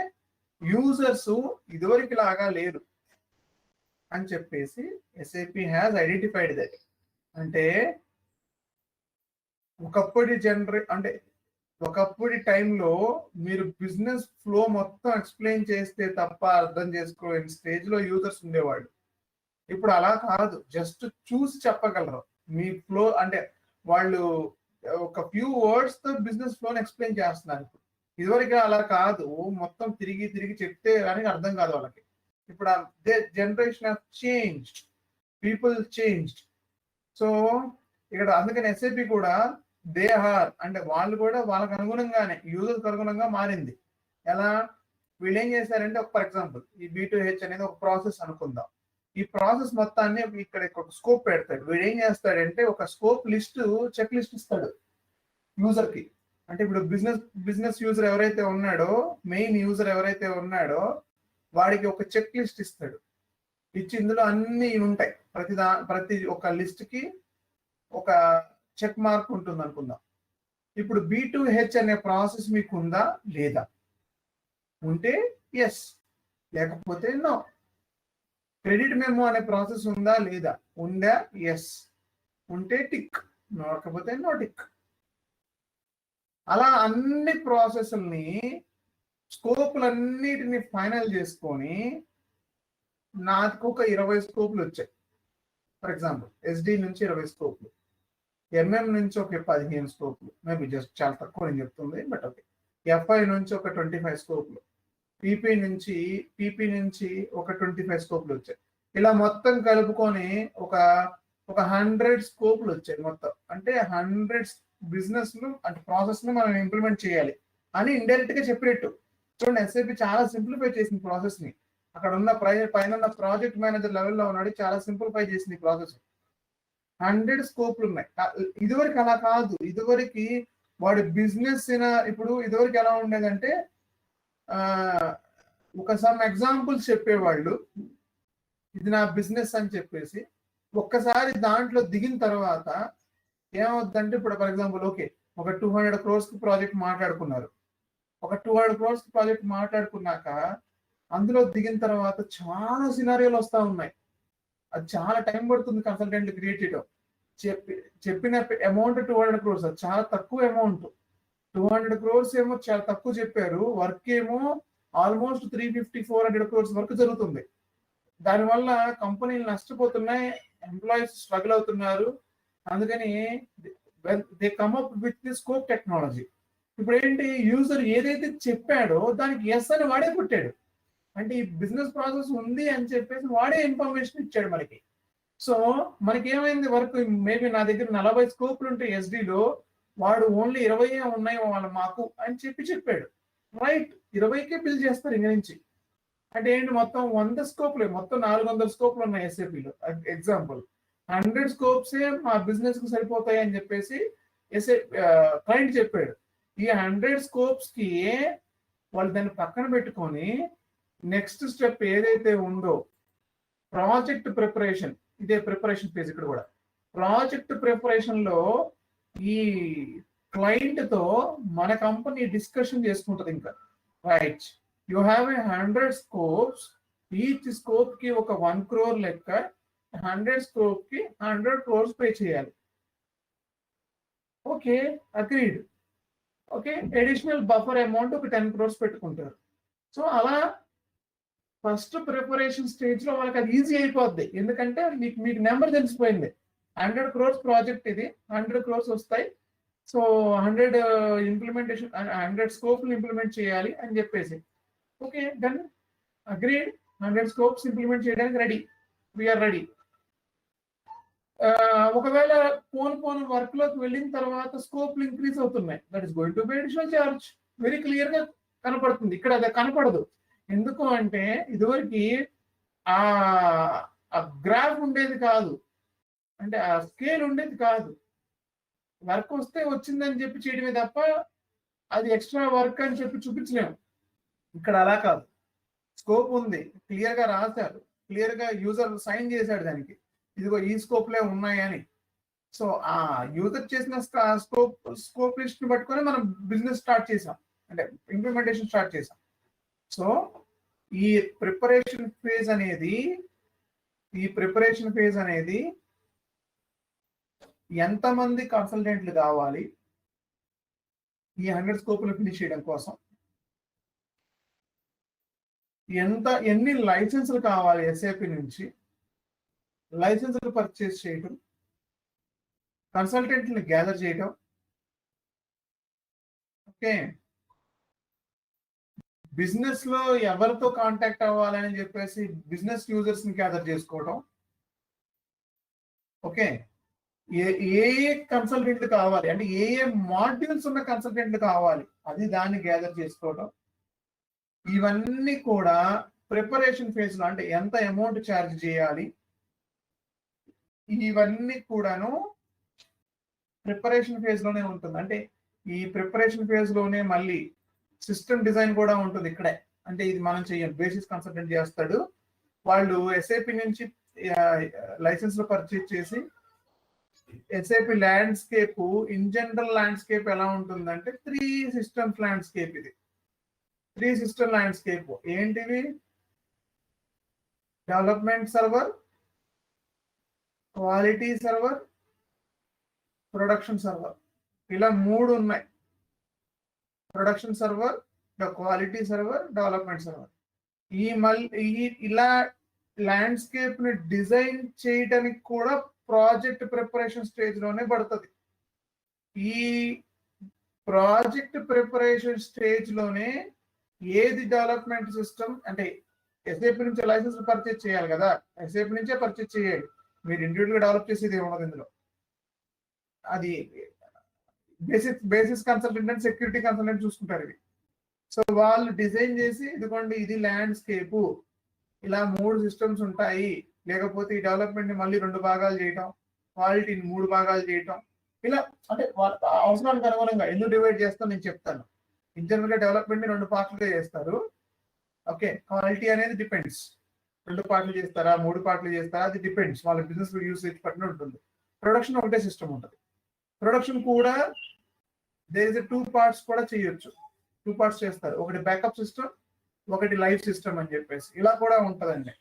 యూజర్స్ ఇదివరకు లాగా లేరు అని చెప్పేసి SAP హ్యాస్ ఐడెంటిఫైడ్ దట్. అంటే ఒకప్పటి టైంలో మీరు బిజినెస్ ఫ్లో మొత్తం ఎక్స్ప్లెయిన్ చేస్తే తప్ప అర్థం చేసుకోలేని స్టేజ్ లో యూజర్స్ ఉండేవాళ్ళు. ఇప్పుడు అలా కాదు, జస్ట్ చూసి చెప్పగలరు మీ ఫ్లో. అంటే వాళ్ళు ఒక ఫ్యూ వర్డ్స్ తో బిజినెస్ ఫ్లోని ఎక్స్ప్లెయిన్ చేస్తున్నారు. ఇదివరకు అలా కాదు, మొత్తం తిరిగి చెప్తే కానీ అర్థం కాదు వాళ్ళకి. ఇప్పుడు generation of changed, people changed. So ఇక్కడ అందుకని SAP కూడా అంటే వాళ్ళు కూడా వాళ్ళకి అనుగుణంగానే యూజర్కి అనుగుణంగా మారింది. ఎలా వీళ్ళు ఏం చేశారంటే ఫర్ ఎగ్జాంపుల్ ఈ B2H అనేది ఒక ప్రాసెస్ అనుకుందాం. ఈ ప్రాసెస్ మొత్తాన్ని ఇక్కడ ఒక స్కోప్ పెడతాడు. వీడు ఏం చేస్తాడంటే ఒక స్కోప్ లిస్ట్, చెక్ లిస్ట్ ఇస్తాడు యూజర్ కి. అంటే ఇప్పుడు బిజినెస్ యూజర్ ఎవరైతే ఉన్నాడో, మెయిన్ యూజర్ ఎవరైతే ఉన్నాడో వాడికి ఒక చెక్ లిస్ట్ ఇస్తాడు. ఇచ్చి ఇందులో అన్ని ఉంటాయి. ప్రతి ఒక లిస్ట్ కి ఒక చెక్ మార్క్ ఉంటుంది అనుకుందాం. ఇప్పుడు B2H అనే ప్రాసెస్ మీకు ఉందా లేదా? ఉంటే ఎస్, లేకపోతే నో. క్రెడిట్ మెమో అనే ప్రాసెస్ ఉందా లేదా? ఉందా? ఎస్. ఉంటే టిక్, లేకపోతే నో టిక్. అలా అన్ని ప్రాసెస్ని స్కోపులన్నిటిని ఫైనల్ చేసుకొని నాకు ఒక 20 స్కోపులు వచ్చాయి. ఫర్ ఎగ్జాంపుల్ SD నుంచి 20 స్కోపులు, MM నుంచి ఒక 15 స్కోపులు, మేబీ జస్ట్ చాలా తక్కువ నేను చెప్తుంది, బట్ ఓకే. FI నుంచి ఒక 25 స్కోపులు, PP నుంచి ఒక 25 స్కోపులు వచ్చాయి. ఇలా మొత్తం కలుపుకొని ఒక 100 స్కోపులు వచ్చాయి మొత్తం. అంటే 100 బిజినెస్ అంటే ప్రాసెస్ ను మనం ఇంప్లిమెంట్ చేయాలి అని ఇండైరెక్ట్ గా చెప్పినట్టు. చూడండి, SAP చాలా సింప్లిఫై చేసింది ప్రాసెస్ ని. అక్కడ ఉన్న పైన ఉన్న ప్రాజెక్ట్ మేనేజర్ లెవెల్లో ఉన్నాడు, చాలా సింప్లిఫై చేసింది ప్రాసెస్. 100 స్కోప్లు ఉన్నాయి. ఇదివరకు అలా కాదు. ఇదివరకు వాడి బిజినెస్ ఇప్పుడు ఇదివరకు ఎలా ఉండేదంటే ఒక సమ్ ఎగ్జాంపుల్స్ చెప్పేవాళ్ళు, ఇది నా బిజినెస్ అని చెప్పేసి. ఒక్కసారి దాంట్లో దిగిన తర్వాత ఏమవుతుందంటే, ఇప్పుడు ఫర్ ఎగ్జాంపుల్ ఓకే ఒక 200 crores ప్రాజెక్ట్ మాట్లాడుకున్నారు. ఒక 200 crores ప్రాజెక్ట్ మాట్లాడుకున్నాక అందులో దిగిన తర్వాత చాలా సినారియోలు వస్తూ ఉన్నాయి. అది చాలా టైం పడుతుంది కన్సల్టెంట్ క్రియేట్ చేయడం. చెప్పిన అమౌంట్ 200 crores, అది చాలా తక్కువ అమౌంట్. 200 crores ఏమో చాలా తక్కువ చెప్పారు, వర్క్ ఏమో ఆల్మోస్ట్ 350-400 crores వరకు జరుగుతుంది. దానివల్ల కంపెనీలు నష్టపోతున్నాయి, ఎంప్లాయీస్ స్ట్రగుల్ అవుతున్నారు. అందుకని they come up with the scope technology. ఇప్పుడు ఏంటి, యూజర్ ఏదైతే చెప్పాడో దానికి ఎస్ అని వాడే కొట్టాడు. అంటే ఈ బిజినెస్ ప్రాసెస్ ఉంది అని చెప్పేసి వాడే ఇన్ఫర్మేషన్ ఇచ్చాడు మనకి. సో మనకి ఏమైంది, వర్క్ మేబీ నా దగ్గర 40 స్కోప్లు ఉంటాయి SDలో, వాడు ఓన్లీ 20 ఉన్నాయి వాళ్ళు మాకు అని చెప్పాడు. రైట్, 20కే బిల్ చేస్తారు ఇంక నుంచి. అంటే ఏంటి, మొత్తం 100 స్కోప్లే, మొత్తం 400 స్కోప్లు ఉన్నాయి SAPలో. ఎగ్జాంపుల్ 100 స్కోప్సే మా బిజినెస్ కు సరిపోతాయి అని చెప్పేసి క్లయింట్ చెప్పాడు. ఈ 100 స్కోప్స్ కి వాళ్ళు దాన్ని పక్కన పెట్టుకొని నెక్స్ట్ స్టెప్ ఏదైతే ఉందో ప్రాజెక్ట్ ప్రిపరేషన్, ఇదే ప్రిపరేషన్ ఫేజ్. ఇక్కడ కూడా ప్రాజెక్ట్ ప్రిపరేషన్ లో ఈ క్లయింట్ తో మన కంపెనీ డిస్కషన్ చేసుకుంటది. ఇంకా right, you have 100 scopes, each scope కి ఒక 1 crore లెక్క, 100 స్కోప్ కి 100 crores పే చేయాలి. Okay, agreed. Okay, additional buffer amount ఒక 10 crores పెట్టుకుంటారు. సో అలా ఫస్ట్ ప్రిపరేషన్ స్టేజ్ లో వాళ్ళకి అది ఈజీ అయిపోద్ది. ఎందుకంటే మీకు నెంబర్ తెలిసిపోయింది, 100 crores ప్రాజెక్ట్ ఇది, 100 crores వస్తాయి. సో 100 ఇంప్లిమెంటేషన్, 100 స్కోప్లు ఇంప్లిమెంట్ చేయాలి అని చెప్పేసి. Okay, done, agreed. 100 scopes implement చేయడానికి రెడీ, వీఆర్ రెడీ. ఒకవేళ పోను వర్క్ లోకి వెళ్ళిన తర్వాత స్కోప్లు ఇంక్రీజ్ అవుతున్నాయి, that is going to be additional charge. Very clear గా కనపడుతుంది. ఇక్కడ అది కనపడదు. ఎందుకు అంటే ఇదివరకు ఆ గ్రాఫ్ ఉండేది కాదు, అంటే ఆ స్కేల్ ఉండేది కాదు. వర్క్ వస్తే వచ్చిందని చెప్పి చేయడమే తప్ప అది ఎక్స్ట్రా వర్క్ అని చెప్పి చూపించలేము. ఇక్కడ అలా కాదు, స్కోప్ ఉంది, క్లియర్ గా రాశారు, క్లియర్ గా యూజర్ సైన్ చేశాడు దానికి, ఇదిగో ఈ స్కోప్లే ఉన్నాయని. సో ఆ యూజర్ చేసిన స్కోప్ లిస్ట్ ని పట్టుకొని మనం బిజినెస్ స్టార్ట్ చేసాం, అంటే ఇంప్లిమెంటేషన్ స్టార్ట్ చేసాం. సో ఈ ప్రిపరేషన్ ఫేజ్ అనేది ఎంతమంది కన్సల్టెంట్లు కావాలి ఈ 100 స్కోపులు ఫినిష్ చేయడం కోసం, ఎన్ని లైసెన్సులు కావాలి ఎస్ఏపి నుంచి, లైసెన్సులు పర్చేస్ చేయడం, కన్సల్టెంట్ని గ్యాదర్ చేయడం, ఓకే, బిజినెస్ లో ఎవరితో కాంటాక్ట్ అవ్వాలని చెప్పేసి బిజినెస్ యూజర్స్ ని గ్యాదర్ చేసుకోవడం, ఓకే, ఏ కన్సల్టెంట్లు కావాలి అంటే ఏ మాడ్యూల్స్ ఉన్న కన్సల్టెంట్లు కావాలి అది దాన్ని గ్యాదర్ చేసుకోవడం, ఇవన్నీ కూడా ప్రిపరేషన్ ఫేజ్ లో, అంటే ఎంత అమౌంట్ ఛార్జ్ చేయాలి, ఇవన్నీ కూడాను ప్రిపరేషన్ ఫేజ్ లోనే ఉంటుంది. అంటే ఈ ప్రిపరేషన్ ఫేజ్ లోనే మళ్ళీ సిస్టమ్ డిజైన్ కూడా ఉంటుంది ఇక్కడే. అంటే ఇది మనం చెయ్యం, బేసిస్ కన్సల్టెంట్ చేస్తాడు. వాళ్ళు ఎస్ఏపి నుంచి లైసెన్స్ లో పర్చేజ్ చేసి SAP landscape, in general landscape ఎలా ఉంటుందంటే 3 సిస్టమ్స్ ల్యాండ్స్కేప్. ఇది 3 సిస్టమ్ ల్యాండ్స్కేప్ ఏంటివి? Development server, quality server, production server, ఇలా 3 ఉన్నాయి. Production server, quality server, development server. ఇలా ల్యాండ్స్కేప్ ని డిజైన్ చేయడానికి కూడా ప్రాజెక్ట్ ప్రిపరేషన్ స్టేజ్ లోనే పడుతుంది. ఈ ప్రాజెక్ట్ ప్రిపరేషన్ స్టేజ్ లోనే ఏది డెవలప్మెంట్ సిస్టమ్, అంటే ఎస్ఏపి నుంచి లైసెన్స్ పర్చేజ్ చేయాలి కదా, ఎస్ఏపి నుంచే పర్చేజ్ చేయాలి. మీరు ఇండివిజువల్ గా డెవలప్ చేసేది ఉండదు ఇందులో. అది basis consultant and security consultant చూసుకుంటారు ఇవి. సో వాళ్ళు డిజైన్ చేసి, ఇదిగోండి ఇది ల్యాండ్స్కేప్, ఇలా 3 సిస్టమ్స్ ఉంటాయి, లేకపోతే ఈ డెవలప్మెంట్ ని మళ్ళీ 2 భాగాలు చేయటం, క్వాలిటీని 3 భాగాలు చేయటం, ఇలా అంటే అవసరానికి అనుగుణంగా ఎందుకు డివైడ్ చేస్తాం నేను చెప్తాను. ఇన్ జనరల్ గా డెవలప్మెంట్ ని 2 పార్ట్లుగా చేస్తారు. ఓకే, క్వాలిటీ అనేది డిపెండ్స్, 2 పార్ట్లు చేస్తారా 3 పార్ట్లు చేస్తారా అది డిపెండ్స్, వాళ్ళ బిజినెస్ యూసేజ్ పట్టిన ఉంటుంది. ప్రొడక్షన్ ఒకటే సిస్టమ్ ఉంటుంది. ప్రొడక్షన్ కూడా దేర్ ఇస్ 2 పార్ట్స్ కూడా చేయొచ్చు, 2 పార్ట్స్ చేస్తారు, ఒకటి బ్యాకప్ సిస్టమ్, ఒకటి లైవ్ సిస్టమ్ అని చెప్పేసి ఇలా కూడా ఉంటుందండి.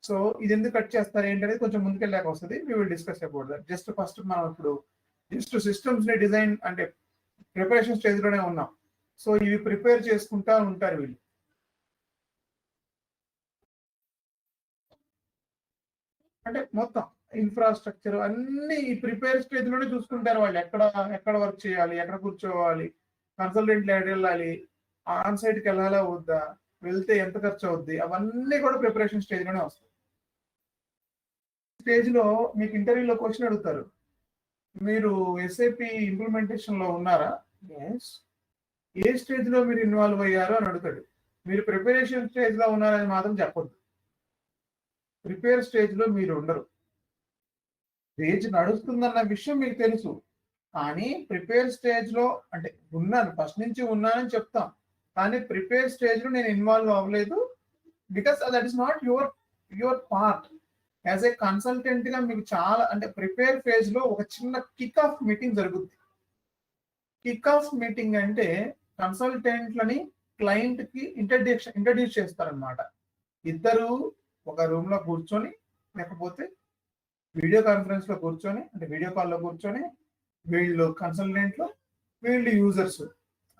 సో ఇది ఎందుకు కట్ చేస్తారు ఏంటనేది కొంచెం ముందుకెళ్ళాక వస్తుంది, we will discuss about that. Just first మనం ఇప్పుడు జస్ట్ సిస్టమ్స్ ని డిజైన్ అంటే ప్రిపరేషన్ స్టేజ్ లోనే ఉన్నాం. సో ఇవి ప్రిపేర్ చేసుకుంటా ఉంటారు వీళ్ళు. అంటే మొత్తం ఇన్ఫ్రాస్ట్రక్చర్ అన్ని ఈ ప్రిపేర్ స్టేజ్ లోనే చూసుకుంటారు వాళ్ళు. ఎక్కడ వర్క్ చేయాలి, ఎక్కడ కూర్చోవాలి, కన్సల్టెంట్లు ఎక్కడ వెళ్ళాలి, ఆన్ సైట్కి వెళ్ళాలా వద్దా, వెళ్తే ఎంత ఖర్చు అవుద్ది, అవన్నీ కూడా ప్రిపరేషన్ స్టేజ్ లోనే వస్తాయి. స్టేజ్ లో మీకు ఇంటర్వ్యూలో క్వశ్చన్ అడుగుతారు, మీరు ఎస్ఏపి ఇంప్లిమెంటేషన్ లో ఉన్నారా? ఎస్. ఏ స్టేజ్ లో మీరు ఇన్వాల్వ్ అయ్యారు అని అడుగుతాడు. మీరు ప్రిపరేషన్ స్టేజ్ లో ఉన్నారని మాత్రం చెప్పొద్దు. ప్రిపేర్ స్టేజ్ లో మీరు ఉండరు. స్టేజ్ నడుస్తుందన్న విషయం మీకు తెలుసు, కానీ ప్రిపేర్ స్టేజ్ లో అంటే ఉన్నాను, ఫస్ట్ నుంచి ఉన్నానని చెప్తాం, కానీ ప్రిపేర్ స్టేజ్ లో నేను ఇన్వాల్వ్ అవ్వలేదు. Because that is not your part. As a consultant గా మీకు చాలా అంటే ప్రిపేర్ ఫేజ్ లో ఒక చిన్న కిక్ ఆఫ్ మీటింగ్ జరుగుతుంది. కిక్ ఆఫ్ మీటింగ్ అంటే కన్సల్టెంట్లని క్లయింట్ కి ఇంట్రడ్యూస్ చేస్తారనమాట. ఇద్దరు ఒక రూమ్ లో కూర్చొని, లేకపోతే వీడియో కాన్ఫరెన్స్ లో కూర్చొని, అంటే వీడియో కాల్ లో కూర్చొని, వీళ్ళు కన్సల్టెంట్లు, వీళ్ళు యూజర్స్,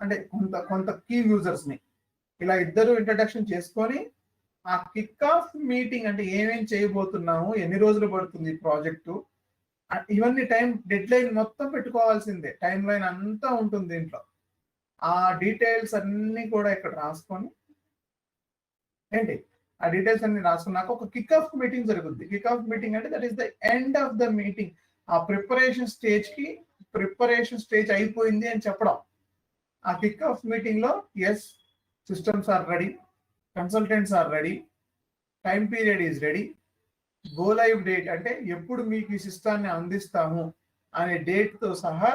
అంటే కొంత కీ యూజర్స్ ని ఇలా ఇద్దరు ఇంట్రడక్షన్ చేసుకొని ఆ కిక్ ఆఫ్ మీటింగ్ అంటే ఏమేం చేయబోతున్నాము, ఎన్ని రోజులు పడుతుంది ప్రాజెక్టు, ఇవన్నీ డెడ్ లైన్ మొత్తం పెట్టుకోవాల్సిందే. టైం లైన్ అంతా ఉంటుంది దీంట్లో. ఆ డీటెయిల్స్ అన్ని కూడా ఇక్కడ రాసుకొని ఆ డీటెయిల్స్ అన్ని రాసుకున్నాక ఒక కిక్ ఆఫ్ మీటింగ్ జరుగుద్ది. కిక్ ఆఫ్ మీటింగ్ అంటే that is the end of the meeting. ఆ ప్రిపరేషన్ స్టేజ్ అయిపోయింది అని చెప్పడం. ఆ కిక్ ఆఫ్ మీటింగ్ లో yes systems are ready, consultants are ready, time period is ready, go live date అంటే ఎప్పుడు మీకు ఈ సిస్టాన్ని అందిస్తాము అనే డేట్ తో సహా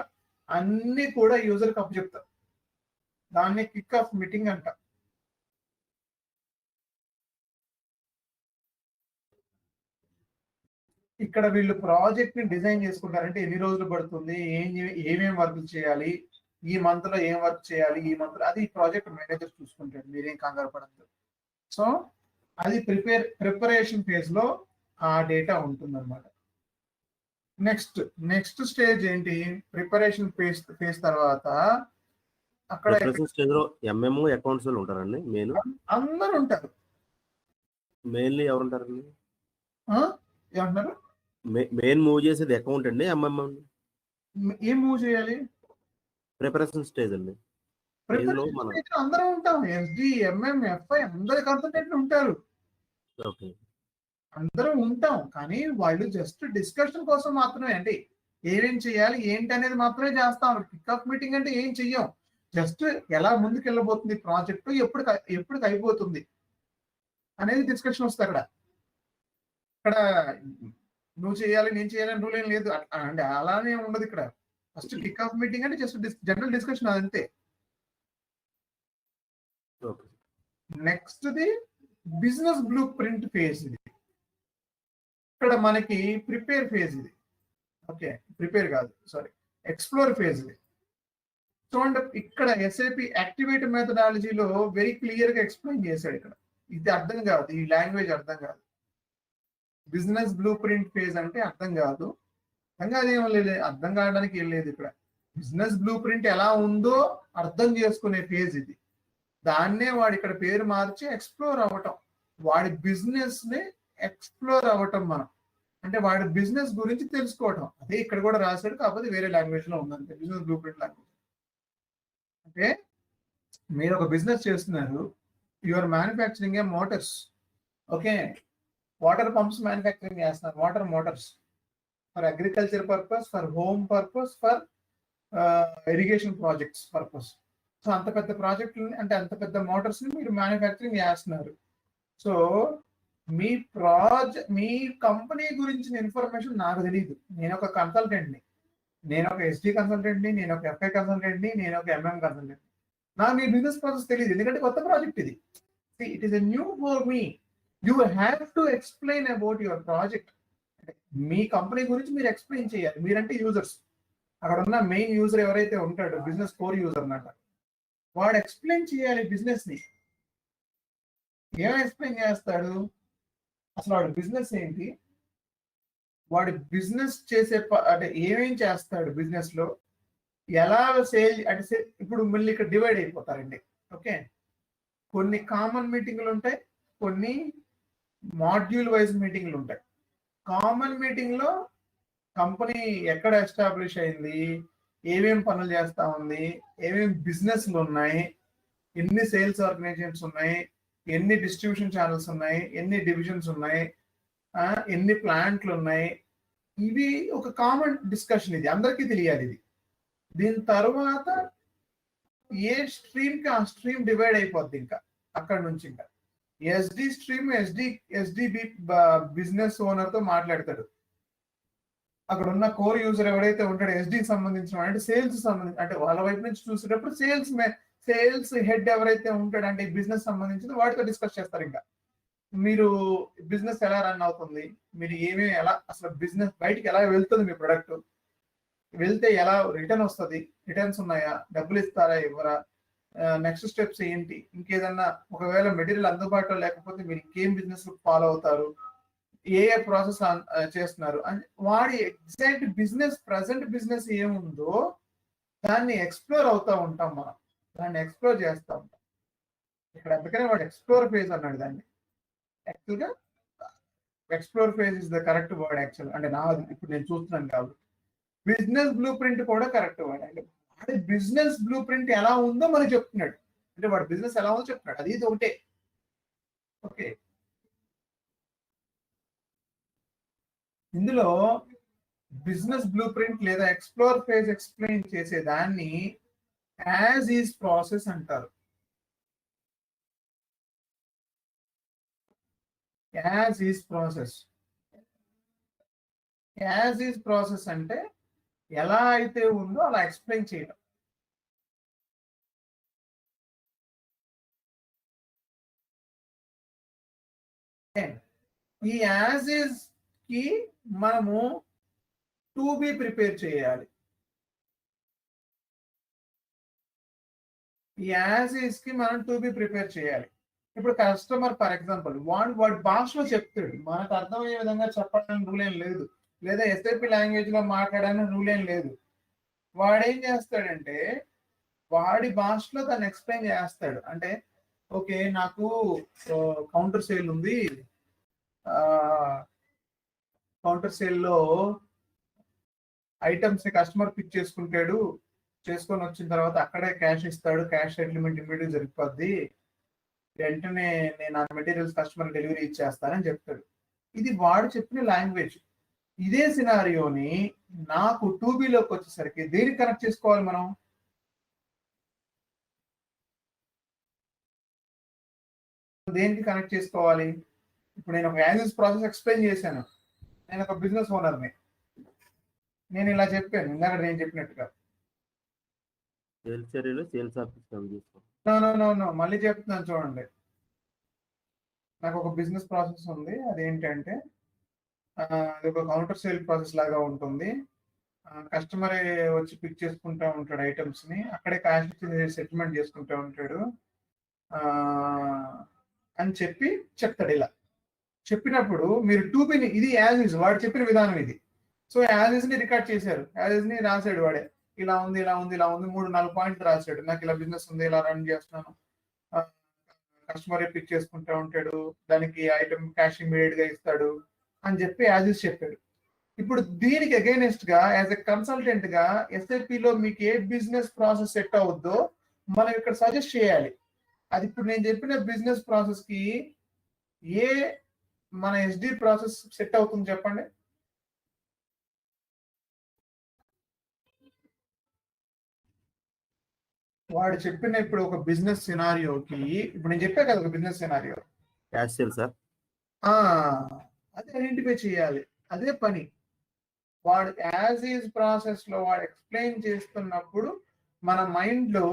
అన్ని కూడా యూజర్కి అప్పచెప్తారు. దాన్ని కిక్ ఆఫ్ మీటింగ్ అంట. ఇక్కడ వీళ్ళు ప్రాజెక్ట్ ని డిజైన్ చేసుకుంటారు. అంటే ఎన్ని రోజులు పడుతుంది, ఏమేమి వర్క్ చేయాలి, ఈ మంత్ లో ఏం వర్క్ చేయాలి, ఈ మంత్ లో అది ప్రాజెక్ట్ మేనేజర్ చూసుకుంటాడు, మీరేం కంగారు పడద్దు. సో అది ప్రిపరేషన్ ఫేజ్ లో ఆ డేటా ఉంటుంది అనమాట. నెక్స్ట్ స్టేజ్ ఏంటి, ప్రిపరేషన్ ఫేజ్ తర్వాత అక్కడ స్టేజ్ లో ఎంఎం అకౌంట్స్ ఉంటారండి. మెయిన్ అందరూ ఉంటారు. మెయిన్లీ ఎవరు ఉంటారండి? ఏమంటారు? మెయిన్ మూవ్ చేసేది అకౌంట్ అండి, ఎంఎం ఏం మూవ్ చేయాలి? ప్రిపరేషన్ స్టేజ్ అండి. అందరూ ఉంటాం, ఎస్డి, ఎంఎం, ఎఫ్ఐ అందరి కన్సల్టెంట్లు ఉంటారు. ఓకే, అందరూ ఉంటాం, కానీ వాళ్ళు జస్ట్ డిస్కషన్ కోసం మాత్రమే. అంటే ఏమేం చేయాలి ఏంటి అనేది మాత్రమే చేస్తాం. కిక్ ఆఫ్ మీటింగ్ అంటే ఏం చెయ్యం, జస్ట్ ఎలా ముందుకు వెళ్ళబోతుంది ప్రాజెక్టు, ఎప్పుడు అయిపోతుంది అనేది డిస్కషన్ వస్తుంది. ఇక్కడ నువ్వు చేయాలి నేను చేయాలని రూల్ ఏం లేదు, అంటే అలానే ఉండదు ఇక్కడ. ఫస్ట్ కిక్ ఆఫ్ మీటింగ్ అంటే జస్ట్ జనరల్ డిస్కషన్, అదంతే. Next the business blue print phase. ఇది ఇక్కడ మనకి ప్రిపేర్ ఫేజ్ ఇది. ఓకే, ప్రిపేర్ కాదు, సారీ, ఎక్స్ప్లోర్ ఫేజ్ ఇది. చూడండి, ఇక్కడ ఎస్ఏపి యాక్టివేట్ మెథడాలజీలో వెరీ క్లియర్ గా ఎక్స్ప్లెయిన్ చేశాడు. ఇక్కడ ఇది అర్థం కాదు, ఈ లాంగ్వేజ్ అర్థం కాదు. బిజినెస్ బ్లూ ప్రింట్ ఫేజ్ అంటే అర్థం కాదు, అర్థం కావడానికి ఏం లేదు. ఇక్కడ బిజినెస్ బ్లూ ప్రింట్ ఎలా ఉందో అర్థం చేసుకునే ఫేజ్ ఇది. దాన్నే వాడు ఇక్కడ పేరు మార్చి ఎక్స్ప్లోర్ అవ్వటం, వాడి బిజినెస్ ని ఎక్స్ప్లోర్ అవ్వటం. మనం అంటే వాడి బిజినెస్ గురించి తెలుసుకోవటం. అదే ఇక్కడ కూడా రాశాడు, కాకపోతే వేరే లాంగ్వేజ్ లో ఉందంటే బిజినెస్ బ్లూ ప్రింట్ లాంగ్వేజ్. అంటే మీరు ఒక బిజినెస్ చేస్తున్నారు, your manufacturing a motors. Okay, water pumps manufacturing చేస్తున్నారు, water motors for agriculture purpose, for home purpose, for irrigation projects purpose. So అంత పెద్ద ప్రాజెక్టులు, అంటే అంత పెద్ద మోటార్స్ ని మీరు మ్యానుఫ్యాక్చరింగ్ చేస్తున్నారు. సో మీ కంపెనీ గురించిన ఇన్ఫర్మేషన్ నాకు తెలియదు. నేను ఒక కన్సల్టెంట్ని, నేను ఒక ఎస్డి కన్సల్టెంట్ని, నేను ఒక ఎఫ్ఐ కన్సల్టెంట్ని, నేను ఒక ఎంఎం కన్సల్టెంట్. నాకు మీ బిజినెస్ ప్రాసెస్ తెలియదు, ఎందుకంటే కొత్త ప్రాజెక్ట్ ఇది. It is a new for me. You have to explain about your project. Me company గురించి మీరు ఎక్స్ప్లెయిన్ చేయాలి. మీరంటే యూజర్స్, అక్కడ ఉన్న మెయిన్ యూజర్ ఎవరైతే ఉంటాడో, బిజినెస్ కోర్ యూజర్ అన్నమాట, వాడు ఎక్స్ప్లెయిన్ చేయాలి బిజినెస్ ని. ఏం ఎక్స్ప్లెయిన్ చేస్తాడు, అసలు వాడి బిజినెస్ ఏంటి, వాడి బిజినెస్ చేసే అంటే ఏమేం చేస్తాడు బిజినెస్ లో, ఎలా సేల్. అంటే ఇప్పుడు మళ్ళీ ఇక్కడ డివైడ్ అయిపోతారండి. ఓకే, కొన్ని కామన్ మీటింగ్లు ఉంటాయి, కొన్ని మాడ్యూల్ వైజ్ మీటింగ్లు ఉంటాయి. కామన్ మీటింగ్ లో కంపెనీ ఎక్కడ ఎస్టాబ్లిష్ అయింది, ఏమేం పనులు చేస్తా ఉంది, ఏమేం బిజినెస్లు ఉన్నాయి, ఎన్ని సేల్స్ ఆర్గనైజేషన్స్ ఉన్నాయి, ఎన్ని డిస్ట్రిబ్యూషన్ ఛానల్స్ ఉన్నాయి, ఎన్ని డివిజన్స్ ఉన్నాయి, ఎన్ని ప్లాంట్లు ఉన్నాయి, ఇవి ఒక కామన్ డిస్కషన్. ఇది అందరికీ తెలియాలి. ఇది దీని తర్వాత ఏ స్ట్రీమ్ కి ఆ స్ట్రీమ్ డివైడ్ అయిపోద్ది. ఇంకా అక్కడ నుంచి ఇంకా SD stream SDB business owner తో మాట్లాడతాడు. అక్కడ ఉన్న కోర్ యూజర్ ఎవరైతే ఉంటాడో ఎస్డికి సంబంధించిన, అంటే సేల్స్ సంబంధించి, అంటే వాళ్ళ వైపు నుంచి చూసేటప్పుడు సేల్స్ హెడ్ ఎవరైతే ఉంటాడో, అంటే బిజినెస్ సంబంధించింది, వాటితో డిస్కస్ చేస్తారు. ఇంకా మీరు బిజినెస్ ఎలా రన్ అవుతుంది, మీరు ఎలా అసలు బిజినెస్ బయటికి ఎలా వెళ్తుంది, మీ ప్రొడక్ట్ వెళ్తే ఎలా రిటర్న్ వస్తుంది, రిటర్న్స్ ఉన్నాయా, డబ్బులు ఇస్తారా ఇవ్వరా, నెక్స్ట్ స్టెప్స్ ఏంటి, ఇంకేదన్నా ఒకవేళ మెటీరియల్ అందుబాటులో లేకపోతే మీరు ఇంకేం బిజినెస్ ఫాలో అవుతారు, ఏ ప్రాసెస్ చేస్తున్నారు అని వాడి ఎగ్జాక్ట్ బిజినెస్, ప్రజెంట్ బిజినెస్ ఏముందో దాన్ని ఎక్స్ప్లోర్ అవుతూ ఉంటాం. మనం దాన్ని ఎక్స్ప్లోర్ చేస్తూ ఉంటాం. ఇక్కడ అందుకనే వాడు ఎక్స్ప్లోర్ ఫేజ్ అన్నాడు దాన్ని. యాక్చువల్గా explore phase is the correct word actual. అంటే ఇప్పుడు నేను చూస్తున్నాను కాబట్టి బిజినెస్ బ్లూ ప్రింట్ కూడా కరెక్ట్ వర్డ్. అంటే వాడి బిజినెస్ బ్లూ ప్రింట్ ఎలా ఉందో మనకి చెప్తున్నాడు. అంటే వాడి బిజినెస్ ఎలా ఉందో చెప్తున్నాడు, అది ఇది ఒకటే. ఓకే, ఇందులో బిజినెస్ బ్లూ ప్రింట్ లేదా ఎక్స్ప్లోర్ ఫేజ్ ఎక్స్ప్లెయిన్ చేసే దాన్ని యాజ్ ఈజ్ ప్రాసెస్ అంటారు. As is process. As is process అంటే ఎలా అయితే ఉందో అలా ఎక్స్ప్లెయిన్ చేయడం. ఈ యాజ్ ఈజ్ కి మనము టు బి ప్రిపేర్ చేయాలి. ఈ యాజ్ ఈజ్ కి మనం టు బి ప్రిపేర్ చేయాలి. ఇప్పుడు కస్టమర్ ఫర్ ఎగ్జాంపుల్ వాడి భాషలో చెప్తాడు, మనకు అర్థమయ్యే విధంగా చెప్పడానికి రూల్ ఏం లేదు, లేదా ఎస్ఐపి లాంగ్వేజ్ లో మాట్లాడడానికి రూల్ ఏం లేదు. వాడేం చేస్తాడంటే వాడి భాషలో దాన్ని ఎక్స్ప్లెయిన్ చేస్తాడు. అంటే ఓకే, నాకు కౌంటర్ సేల్ ఉంది, కౌంటర్ సేల్లో ఐటమ్స్ ని కస్టమర్ పిక్ చేసుకుంటాడు, చేసుకొని వచ్చిన తర్వాత అక్కడే క్యాష్ ఇస్తాడు, క్యాష్ సెటిల్మెంట్ ఇమ్మీడియట్ జరిగిపోద్ది, వెంటనే నేను ఆ మెటీరియల్స్ కస్టమర్ డెలివరీ ఇచ్చేస్తానని చెప్తాడు. ఇది వాడు చెప్పిన లాంగ్వేజ్. ఇదే సినారియోని నాకు 2Bలోకి వచ్చేసరికి దేనికి కనెక్ట్ చేసుకోవాలి మనం? దేనికి కనెక్ట్ చేసుకోవాలి? ఇప్పుడు నేను ఒక యాజ్ ప్రాసెస్ ఎక్స్ప్లెయిన్ చేశాను, నేను ఒక బిజినెస్ ఓనర్ని, నేను ఇలా చెప్పాను ఇందాక నేను చెప్పినట్టుగా. మళ్ళీ చెప్తున్నాను చూడండి. నాకు ఒక బిజినెస్ ప్రాసెస్ ఉంది, అదేంటంటే అది ఒక కౌంటర్ సేల్ ప్రాసెస్ లాగా ఉంటుంది. కస్టమరే వచ్చి పిక్ చేసుకుంటూ ఉంటాడు ఐటమ్స్ ని, అక్కడే క్యాష్ సెటిల్మెంట్ చేసుకుంటూ ఉంటాడు అని చెప్తాడు. ఇలా చెప్పినప్పుడు మీరు 2Bని, ఇది యాజ్ ఇస్ వాడు చెప్పిన విధానం ఇది. సో యాజ్ ఇస్ ని రికార్డ్ చేశారు, యాజ్ ఇస్ ని రాశాడు వాడే, ఇలా ఉంది ఇలా ఉంది ఇలా ఉంది, 3-4 పాయింట్లు రాశాడు. నాకు ఇలా బిజినెస్ ఉంది, ఇలా రన్ చేస్తున్నాను, కస్టమర్ పిక్ చేసుకుంటూ ఉంటాడు, దానికి ఐటమ్ క్యాష్ ఇమీడియట్ గా ఇస్తాడు అని చెప్పి యాజ్ ఇస్ చెప్పాడు. ఇప్పుడు దీనికి అగైనెస్ట్ గా యాజ్ ఎ కన్సల్టెంట్ గా ఎస్ఐపిలో మీకు ఏ బిజినెస్ ప్రాసెస్ సెట్ అవుద్దో మనం ఇక్కడ సజెస్ట్ చేయాలి. అది ఇప్పుడు నేను చెప్పిన బిజినెస్ ప్రాసెస్ కి ఏ మన ఎస్డి ప్రాసెస్ సెట్ అవుతుంది చెప్పండి. వాడు చెప్పిన ఇప్పుడు ఒక బిజినెస్ సినారియోకి, ఇప్పుడు నేను చెప్పా కదా ఒక బిజినెస్ సినారియో, అదే ఐడెంటిఫై చేయాలి, అదే పని. వాడు యాజ్ ఈజ్ ప్రాసెస్ లో వాడు ఎక్స్ప్లెయిన్ చేస్తున్నప్పుడు మన మైండ్ లో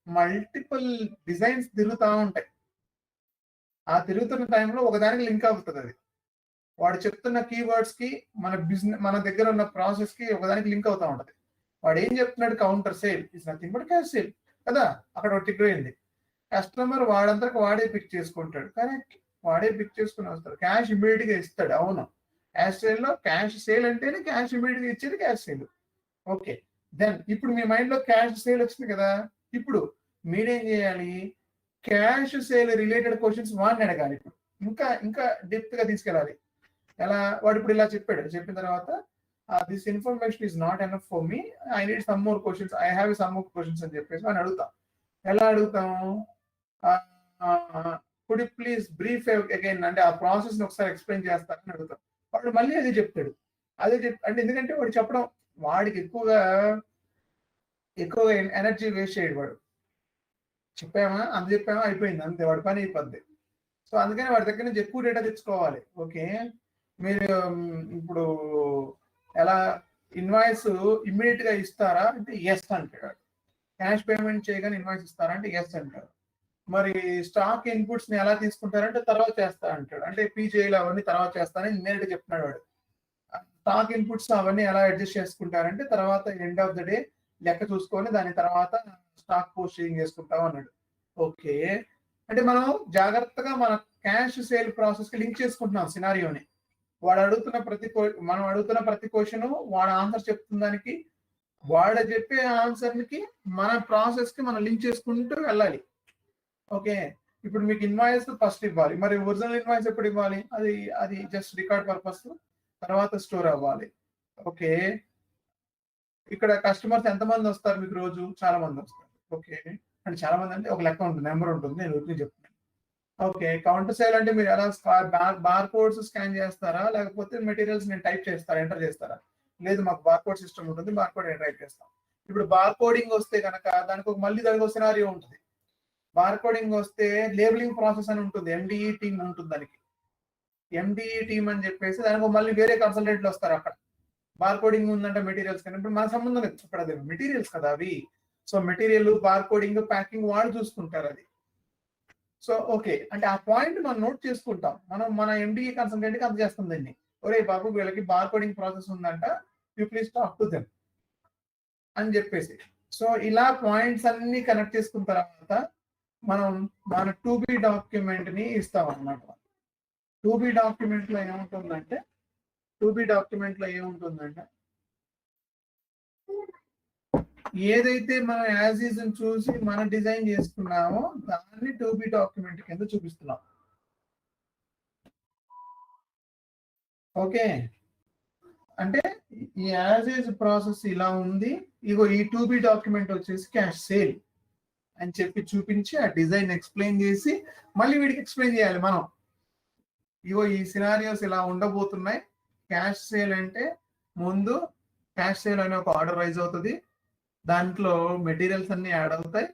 మల్టిపుల్ డిజైన్స్ తిరుగుతూ ఉంటాయి. ఆ తిరుగుతున్న టైంలో ఒకదానికి లింక్ అవుతుంది. అది వాడు చెప్తున్న కీవర్డ్స్ కి మన దగ్గర ఉన్న ప్రాసెస్ కి ఒకదానికి లింక్ అవుతా ఉంటది. వాడు ఏం చెప్తున్నాడు, counter sale is nothing but cash sale కదా, అక్కడ టిక్ అయింది. కస్టమర్ వాడంతరకు వాడే పిక్ చేసుకుంటాడు, కరెక్ట్, వాడే పిక్ చేసుకుని వస్తాడు, క్యాష్ ఇమీడియట్ గా ఇస్తాడు. అవును, క్యాష్ సేల్ లో క్యాష్ సేల్ అంటేనే క్యాష్ ఇమీడియట్ గా ఇచ్చేది క్యాష్ సేల్. ఓకే, దెన్ ఇప్పుడు మీ మైండ్ లో క్యాష్ సేల్ వచ్చింది కదా, ఇప్పుడు మీరేం చేయాలి, క్యాష్ సేల్ రిలేటెడ్ క్వశ్చన్స్ వాడిని అడగాలి. ఇప్పుడు ఇంకా డెప్త్ గా తీసుకెళ్ళాలి. ఎలా? వాడు ఇప్పుడు ఇలా చెప్పాడు, చెప్పిన తర్వాత this information is not enough for me, I need some more questions, I have some more questions అని చెప్పేసి అని అడుగుతాం. ఎలా అడుగుతాము, could you please brief again, అంటే ఆ ప్రాసెస్ ని ఒకసారి ఎక్స్ప్లెయిన్ చేస్తారని అడుగుతాం. వాడు మళ్ళీ అదే చెప్తాడు. అంటే ఎందుకంటే వాడు చెప్పడం, వాడికి ఎక్కువగా ఎనర్జీ వేస్ట్ చేయడు. వాడు చెప్పామా అయిపోయింది, అంతే, వాడి పని అయిపోద్ది. సో అందుకని వాడి దగ్గర నుంచి ఎక్కువ డేటా తెచ్చుకోవాలి. ఓకే, మీరు ఇప్పుడు ఎలా ఇన్వాయిస్ ఇమ్మీడియట్ గా ఇస్తారా అంటే ఎస్ అంటాడు. క్యాష్ పేమెంట్ చేయగానే ఇన్వాయిస్ ఇస్తారా అంటే ఎస్ అంటారు. మరి స్టాక్ ఇన్పుట్స్ ని ఎలా తీసుకుంటారంటే తర్వాత చేస్తా అంటాడు. అంటే పీజేలు అవన్నీ తర్వాత చేస్తానని నేరుగా చెప్తున్నాడు వాడు. స్టాక్ ఇన్పుట్స్ అవన్నీ ఎలా అడ్జస్ట్ చేసుకుంటారంటే తర్వాత ఎండ్ ఆఫ్ ద డే లెక్క చూసుకొని దాని తర్వాత స్టాక్ పోస్టింగ్ చేసుకుంటాం అన్నాడు. ఓకే, అంటే మనం జాగ్రత్తగా మన క్యాష్ సేల్ ప్రాసెస్ కి లింక్ చేసుకుంటున్నాం సినారియోని. మనం అడుగుతున్న ప్రతి క్వశ్చన్ వాడు ఆన్సర్ చెప్తున్న దానికి, వాడు చెప్పే ఆన్సర్ కి మన ప్రాసెస్ కి మనం లింక్ చేసుకుంటూ వెళ్ళాలి. ఓకే, ఇప్పుడు మీకు ఇన్వాయిస్ ఫస్ట్ ఇవ్వాలి, మరి ఒరిజినల్ ఇన్వాయిస్ ఎప్పుడు ఇవ్వాలి, అది జస్ట్ రికార్డ్ పర్పస్, తర్వాత స్టోర్ అవ్వాలి. ఓకే, ఇక్కడ కస్టమర్స్ ఎంతమంది వస్తారు మీకు రోజు? చాలా మంది వస్తారు. ఓకే, అంటే చాలా మంది అంటే ఒక లెక్క ఉంటుంది, నెంబర్ ఉంటుంది, నేను ఊరికి చెప్తాను. ఓకే, కౌంటర్ సేల్ అంటే మీరు ఎలా బార్ కోడ్స్ స్కాన్ చేస్తారా, లేకపోతే మెటీరియల్స్ నేను టైప్ చేస్తారా, ఎంటర్ చేస్తారా? లేదు, మాకు బార్ కోడ్ సిస్టమ్ ఉంటుంది, బార్ కోడ్ టైప్ చేస్తాం. ఇప్పుడు బార్ కోడింగ్ వస్తే కనుక దానికి ఒక సినారియో ఉంటుంది. బార్ కోడింగ్ వస్తే లేబులింగ్ ప్రాసెస్ అని ఉంటుంది, ఎండిఈ టీమ్ ఉంటుంది. దానికి ఎండిఈ టీమ్ అని చెప్పేసి దానికి మళ్ళీ వేరే కన్సల్టెంట్లు వస్తారు. అక్కడ బార్ కోడింగ్ ఉందంటే మెటీరియల్స్ కానీ ఇప్పుడు మన సంబంధం లేదు, ఇప్పుడు అది మెటీరియల్స్ కదా అవి. So material, bar coding, packing వాళ్ళు చూసుకుంటారు అది. సో ఓకే, అంటే ఆ పాయింట్ మనం నోట్ చేసుకుంటాం. మనం మన ఎండిఈ కన్సల్టెంట్ కి అందజేస్తాం దీన్ని. ఒరే బాబు వీళ్ళకి బార్ కోడింగ్ ప్రాసెస్ ఉందంట, you please talk to them అని చెప్పేసి. సో ఇలా పాయింట్స్ అన్ని కనెక్ట్ చేసుకున్న తర్వాత మనం మన 2B డాక్యుమెంట్ ని ఇస్తాం అన్నమాట. 2B డాక్యుమెంట్ లో ఏముంటుందంటే ఏదైతే మనం యాజ్ ఈజ్ చూసి మనం డిజైన్ చేసుకున్నామో దాన్ని 2B డాక్యుమెంట్ కింద చూపిస్తున్నాం. ఓకే, అంటే ఈ యాజ్ ఈజ్ ప్రాసెస్ ఇలా ఉంది, ఇగో ఈ 2B డాక్యుమెంట్ వచ్చేసి క్యాష్ సేల్ అని చెప్పి చూపించి ఆ డిజైన్ ఎక్స్ప్లెయిన్ చేసి మళ్ళీ వీడికి ఎక్స్ప్లెయిన్ చేయాలి మనం. ఇగో ఈ సినారియోస్ ఇలా ఉండబోతున్నాయి. క్యాష్ సేల్ అంటే ముందు క్యాష్ సేల్ అనే ఒక ఆర్డర్ రైజ్ అవుతుంది, దాంట్లో మెటీరియల్స్ అన్ని యాడ్ అవుతాయి,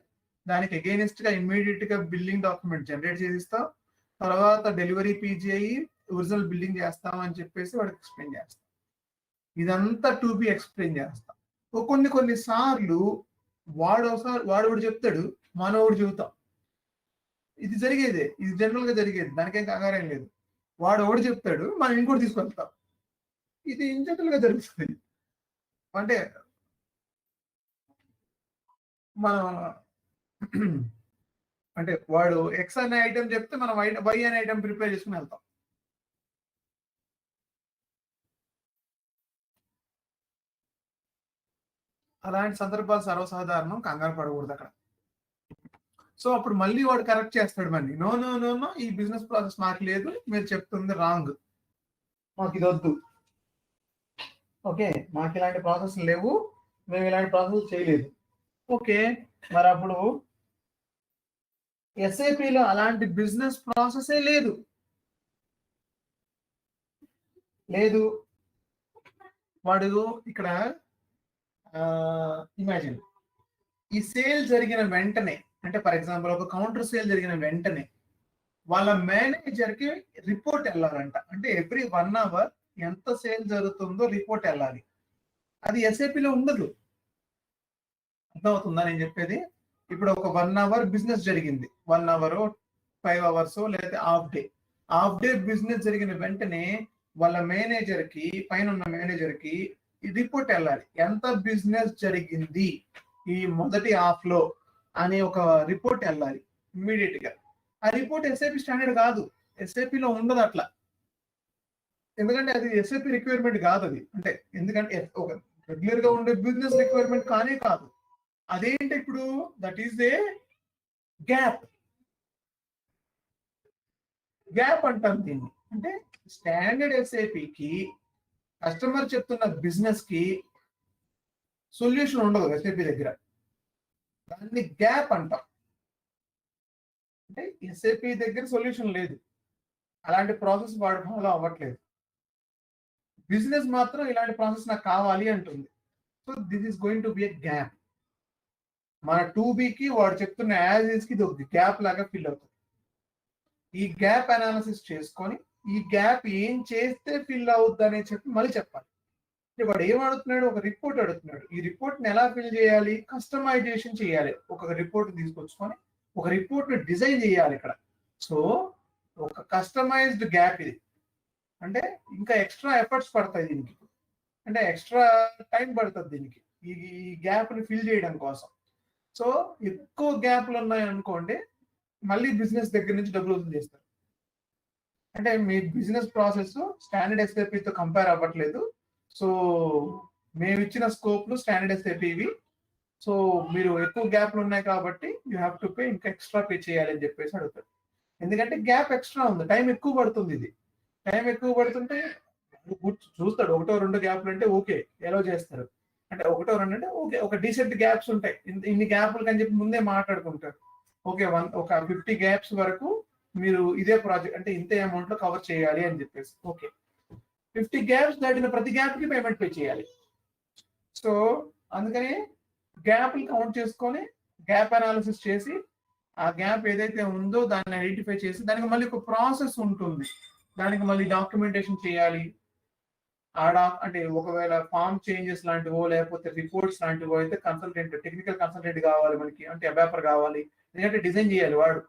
దానికి అగైనెస్ట్ గా ఇమ్మీడియట్ గా బిల్లింగ్ డాక్యుమెంట్ జనరేట్ చేసిస్తాం, తర్వాత డెలివరీ పీజీ అయ్యి ఒరిజినల్ బిల్డింగ్ చేస్తాం అని చెప్పేసి వాడికి ఎక్స్ప్లెయిన్ చేస్తాం. ఇదంతా 2B ఎక్స్ప్లెయిన్ చేస్తాం. కొన్ని సార్లు వాడు చెప్తాడు, మనోడు చెబుతాం. ఇది జరిగేదే, ఇది జనరల్ గా జరిగేది, దానికేం కంగారేం లేదు. వాడు ఒకటి చెప్తాడు, మనం ఇంకోటి తీసుకెళ్తాం. ఇది జనరల్ గా జరుగుతుంది. అంటే మనం అంటే వాడు ఎక్స్ అనే ఐటమ్ చెప్తే మనం వై అనే ఐటమ్ ప్రిపేర్ చేసుకుని వెళ్తాం. అలాంటి సందర్భాలు సర్వసాధారణం, కంగారు పడకూడదు అక్కడ. సో అప్పుడు మళ్ళీ వాడు కరెక్ట్ చేస్తాడు మళ్ళీ, నో నో నో నో ఈ బిజినెస్ ప్రాసెస్ మాకు లేదు, మీరు చెప్తుంది రాంగ్, మాకు ఇది వద్దు. ఓకే, మాకు ఇలాంటి ప్రాసెస్ లేవు, మేము ఇలాంటి ప్రాసెస్ చేయలేదు. ఓకే, మరి అప్పుడు ఎస్ఏపిలో అలాంటి బిజినెస్ ప్రాసెసే లేదు. వాడు ఇక్కడ ఇమాజిన్ ఈ సేల్ జరిగిన వెంటనే, అంటే ఫర్ ఎగ్జాంపుల్ ఒక కౌంటర్ సేల్ జరిగిన వెంటనే వాళ్ళ మేనేజర్ కి రిపోర్ట్ వెళ్ళాలంట. అంటే ఎవ్రీ 1 అవర్ ఎంత సేల్ జరుగుతుందో రిపోర్ట్ వెళ్ళాలి. అది ఎస్ఏపిలో ఉండదు. అర్థమవుతుందా నేను చెప్పేది? ఇప్పుడు ఒక 1 అవర్ బిజినెస్ జరిగింది, 1 అవర్ 5 అవర్స్ లేదా హాఫ్ డే బిజినెస్ జరిగిన వెంటనే వాళ్ళ మేనేజర్ కి, పైన ఉన్న మేనేజర్ కి రిపోర్ట్ వెళ్ళాలి, ఎంత బిజినెస్ జరిగింది ఈ మొదటి హాఫ్ లో అనే ఒక రిపోర్ట్ వెళ్ళాలి ఇమ్మీడియట్ గా. ఆ రిపోర్ట్ ఎస్ఏపి స్టాండర్డ్ కాదు, ఎస్ఏపిలో ఉండదు అట్లా. ఎందుకంటే అది ఎస్ఏపి రిక్వైర్మెంట్ కాదు అది. అంటే ఎందుకంటే ఒక రెగ్యులర్ గా ఉండే బిజినెస్ రిక్వైర్మెంట్ కానే కాదు. అదేంటి ఇప్పుడు, దట్ ఈస్ ఏ గ్యాప్ అంటాం దీన్ని. అంటే స్టాండర్డ్ ఎస్ఏపికి కస్టమర్ చెప్తున్న బిజినెస్ కి సొల్యూషన్ ఉండదు ఎస్ఏపి దగ్గర, దాన్ని గ్యాప్ అంటాం. అంటే ఎస్ఏపి దగ్గర సొల్యూషన్ లేదు, అలాంటి ప్రాసెస్ వాడు ఫాలో అవ్వట్లేదు. బిజినెస్ మాత్రం ఇలాంటి ప్రాసెస్ నాకు కావాలి అంటుంది. So this is going to be a gap. మన 2Bకి వాడు చెప్తున్న యాజ్ ఈజ్ కి ఇది ఒక గ్యాప్ లాగా ఫిల్ అవుతుంది. ఈ గ్యాప్ అనాలిసిస్ చేసుకొని ఈ గ్యాప్ ఏం చేస్తే ఫిల్ అవుద్ది అని చెప్పి మళ్ళీ చెప్పాలి. వాడు ఏం అడుగుతున్నాడు, ఒక రిపోర్ట్ అడుగుతున్నాడు. ఈ రిపోర్ట్ ని ఎలా ఫిల్ చేయాలి, కస్టమైజేషన్ చేయాలి. ఒక రిపోర్ట్ తీసుకొచ్చుకొని ఒక రిపోర్ట్ ని డిజైన్ చేయాలి ఇక్కడ. సో ఒక కస్టమైజ్డ్ గ్యాప్ ఇది. అంటే ఇంకా ఎక్స్ట్రా ఎఫర్ట్స్ పడతాయి దీనికి, అంటే ఎక్స్ట్రా టైం పడుతుంది దీనికి ఈ గ్యాప్ ని ఫిల్ చేయడం కోసం. సో ఎక్కువ గ్యాప్లు ఉన్నాయి అనుకోండి, మళ్ళీ బిజినెస్ దగ్గర నుంచి డబ్బులు వసూలు చేస్తారు. అంటే మీ బిజినెస్ ప్రాసెస్ స్టాండర్డ్ ఎస్ఏపితో కంపేర్ అవ్వట్లేదు, సో మేము ఇచ్చిన స్కోప్లు స్టాండర్డ్ ఎస్ఏపివి, సో మీరు ఎక్కువ గ్యాప్లు ఉన్నాయి కాబట్టి యూ హ్యావ్ టు పే, ఇంకా ఎక్స్ట్రా పే చేయాలి అని చెప్పేసి అడుగుతారు. ఎందుకంటే గ్యాప్ ఎక్స్ట్రా ఉంది, టైం ఎక్కువ పడుతుంది. ఇది టైం ఎక్కువ పడుతుంటే చూస్తాడు, 1-2 గ్యాప్లు అంటే ఓకే ఎలా చేస్తారు, అంటే 1-2 అంటే ఓకే, ఒక డీసెంట్ గ్యాప్స్ ఉంటాయి, ఇన్ని గ్యాప్లు అని చెప్పి ముందే మాట్లాడుకుంటారు. ఓకే, ఒక 50 గ్యాప్స్ వరకు మీరు ఇదే ప్రాజెక్ట్ అంటే ఇంతే అమౌంట్ లో కవర్ చేయాలి అని చెప్పేసి. ఓకే, 50 గ్యాప్స్ దాటిన ప్రతి గ్యాప్ కి పేమెంట్ పే చేయాలి. సో అందుకని గ్యాప్లు కౌంట్ చేసుకొని గ్యాప్ అనాలిసిస్ చేసి ఆ గ్యాప్ ఏదైతే ఉందో దాన్ని ఐడెంటిఫై చేసి దానికి మళ్ళీ ఒక ప్రాసెస్ ఉంటుంది, దానికి మళ్ళీ డాక్యుమెంటేషన్ చేయాలి. అంటే ఒకవేళ ఫామ్ చేంజెస్ లాంటివో లేకపోతే రిపోర్ట్స్ లాంటివో అయితే కన్సల్టెంట్, టెక్నికల్ కన్సల్టెంట్ కావాలి మనకి, అంటే అబాపర్ కావాలి, ఎందుకంటే డిజైన్ చేయాలి వాడు.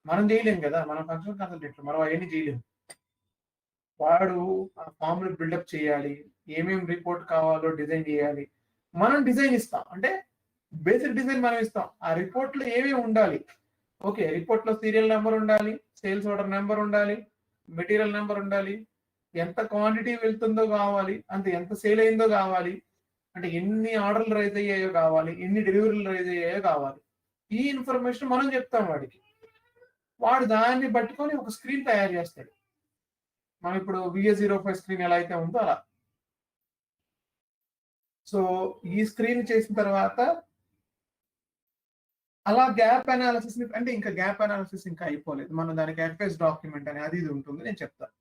మనం చేయలేం కదా, మనం ఫంక్షన్ కన్సల్టెంట్లు, మనం అవన్నీ చేయలేము. వాడు ఆ ఫామ్ ని బిల్డప్ చేయాలి, ఏమేమి రిపోర్ట్ కావాలో డిజైన్ చేయాలి, మనం డిజైన్ ఇస్తాం. అంటే బేసిక్ డిజైన్ మనం ఇస్తాం. ఆ రిపోర్ట్ లో ఏమేమి ఉండాలి, ఓకే, రిపోర్ట్ లో సీరియల్ నెంబర్ ఉండాలి, సేల్స్ ఆర్డర్ నెంబర్ ఉండాలి, మెటీరియల్ నెంబర్ ఉండాలి, ఎంత క్వాంటిటీ వెళ్తుందో కావాలి, అంటే ఎంత సేల్ అయిందో కావాలి, అంటే ఎన్ని ఆర్డర్లు రైజ్ అయ్యాయో కావాలి, ఎన్ని డెలివరీలు రైజ్ అయ్యాయో కావాలి. ఈ ఇన్ఫర్మేషన్ మనం చెప్తాం వాడికి. వాడు దాన్ని పట్టుకొని ఒక స్క్రీన్ తయారు చేస్తాడు. మనం ఇప్పుడు VA05 స్క్రీన్ ఎలా అయితే ఉందో అలా. సో ఈ స్క్రీన్ చేసిన తర్వాత అలా గ్యాప్ అనాలిసిస్, అంటే ఇంకా గ్యాప్ అనాలిసిస్ ఇంకా అయిపోలేదు, మనం దానికి FS డాక్యుమెంట్ అని అది ఇది ఉంటుంది, నేను చెప్తాను.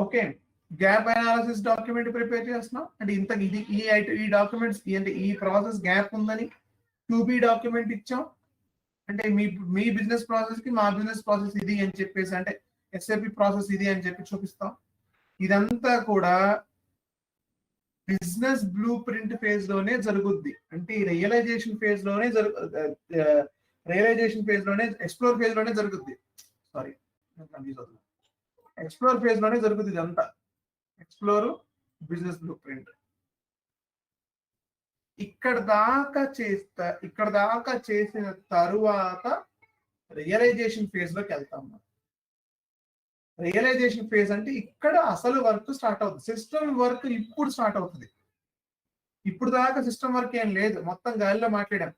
Okay, gap analysis document prepare చేస్తున్నాం. అంటే ఇంత ఇది ఈ డాక్యుమెంట్స్ అంటే ఈ ప్రాసెస్ గ్యాప్ ఉందని 2B డాక్యుమెంట్ ఇచ్చాం. అంటే మీ బిజినెస్ ప్రాసెస్ కి మా బిజినెస్ ప్రాసెస్ ఇది అని చెప్పేసి, అంటే SAP ప్రాసెస్ ఇది అని చెప్పి చూపిస్తాం. ఇదంతా కూడా బిజినెస్ బ్లూ ప్రింట్ ఫేజ్ లోనే జరుగుద్ది. అంటే ఈ రియలైజేషన్ ఫేజ్ లోనే ఎక్స్ప్లోర్ ఫేజ్ లోనే జరుగుద్ది. సారీ, ఎక్స్ప్లోర్ ఫేజ్ లోనే జరుగుతుంది ఇదంతా. Explore, business blue print. ఇక్కడ దాకా చేసిన తరువాత రియలైజేషన్ ఫేజ్ లోకి వెళ్తాం. రియలైజేషన్ ఫేజ్ అంటే ఇక్కడ అసలు వర్క్ స్టార్ట్ అవుతుంది. సిస్టమ్ వర్క్ ఇప్పుడు స్టార్ట్ అవుతుంది. ఇప్పుడు దాకా సిస్టమ్ వర్క్ ఏం లేదు, మొత్తం గాలిలో మాట్లాడాం.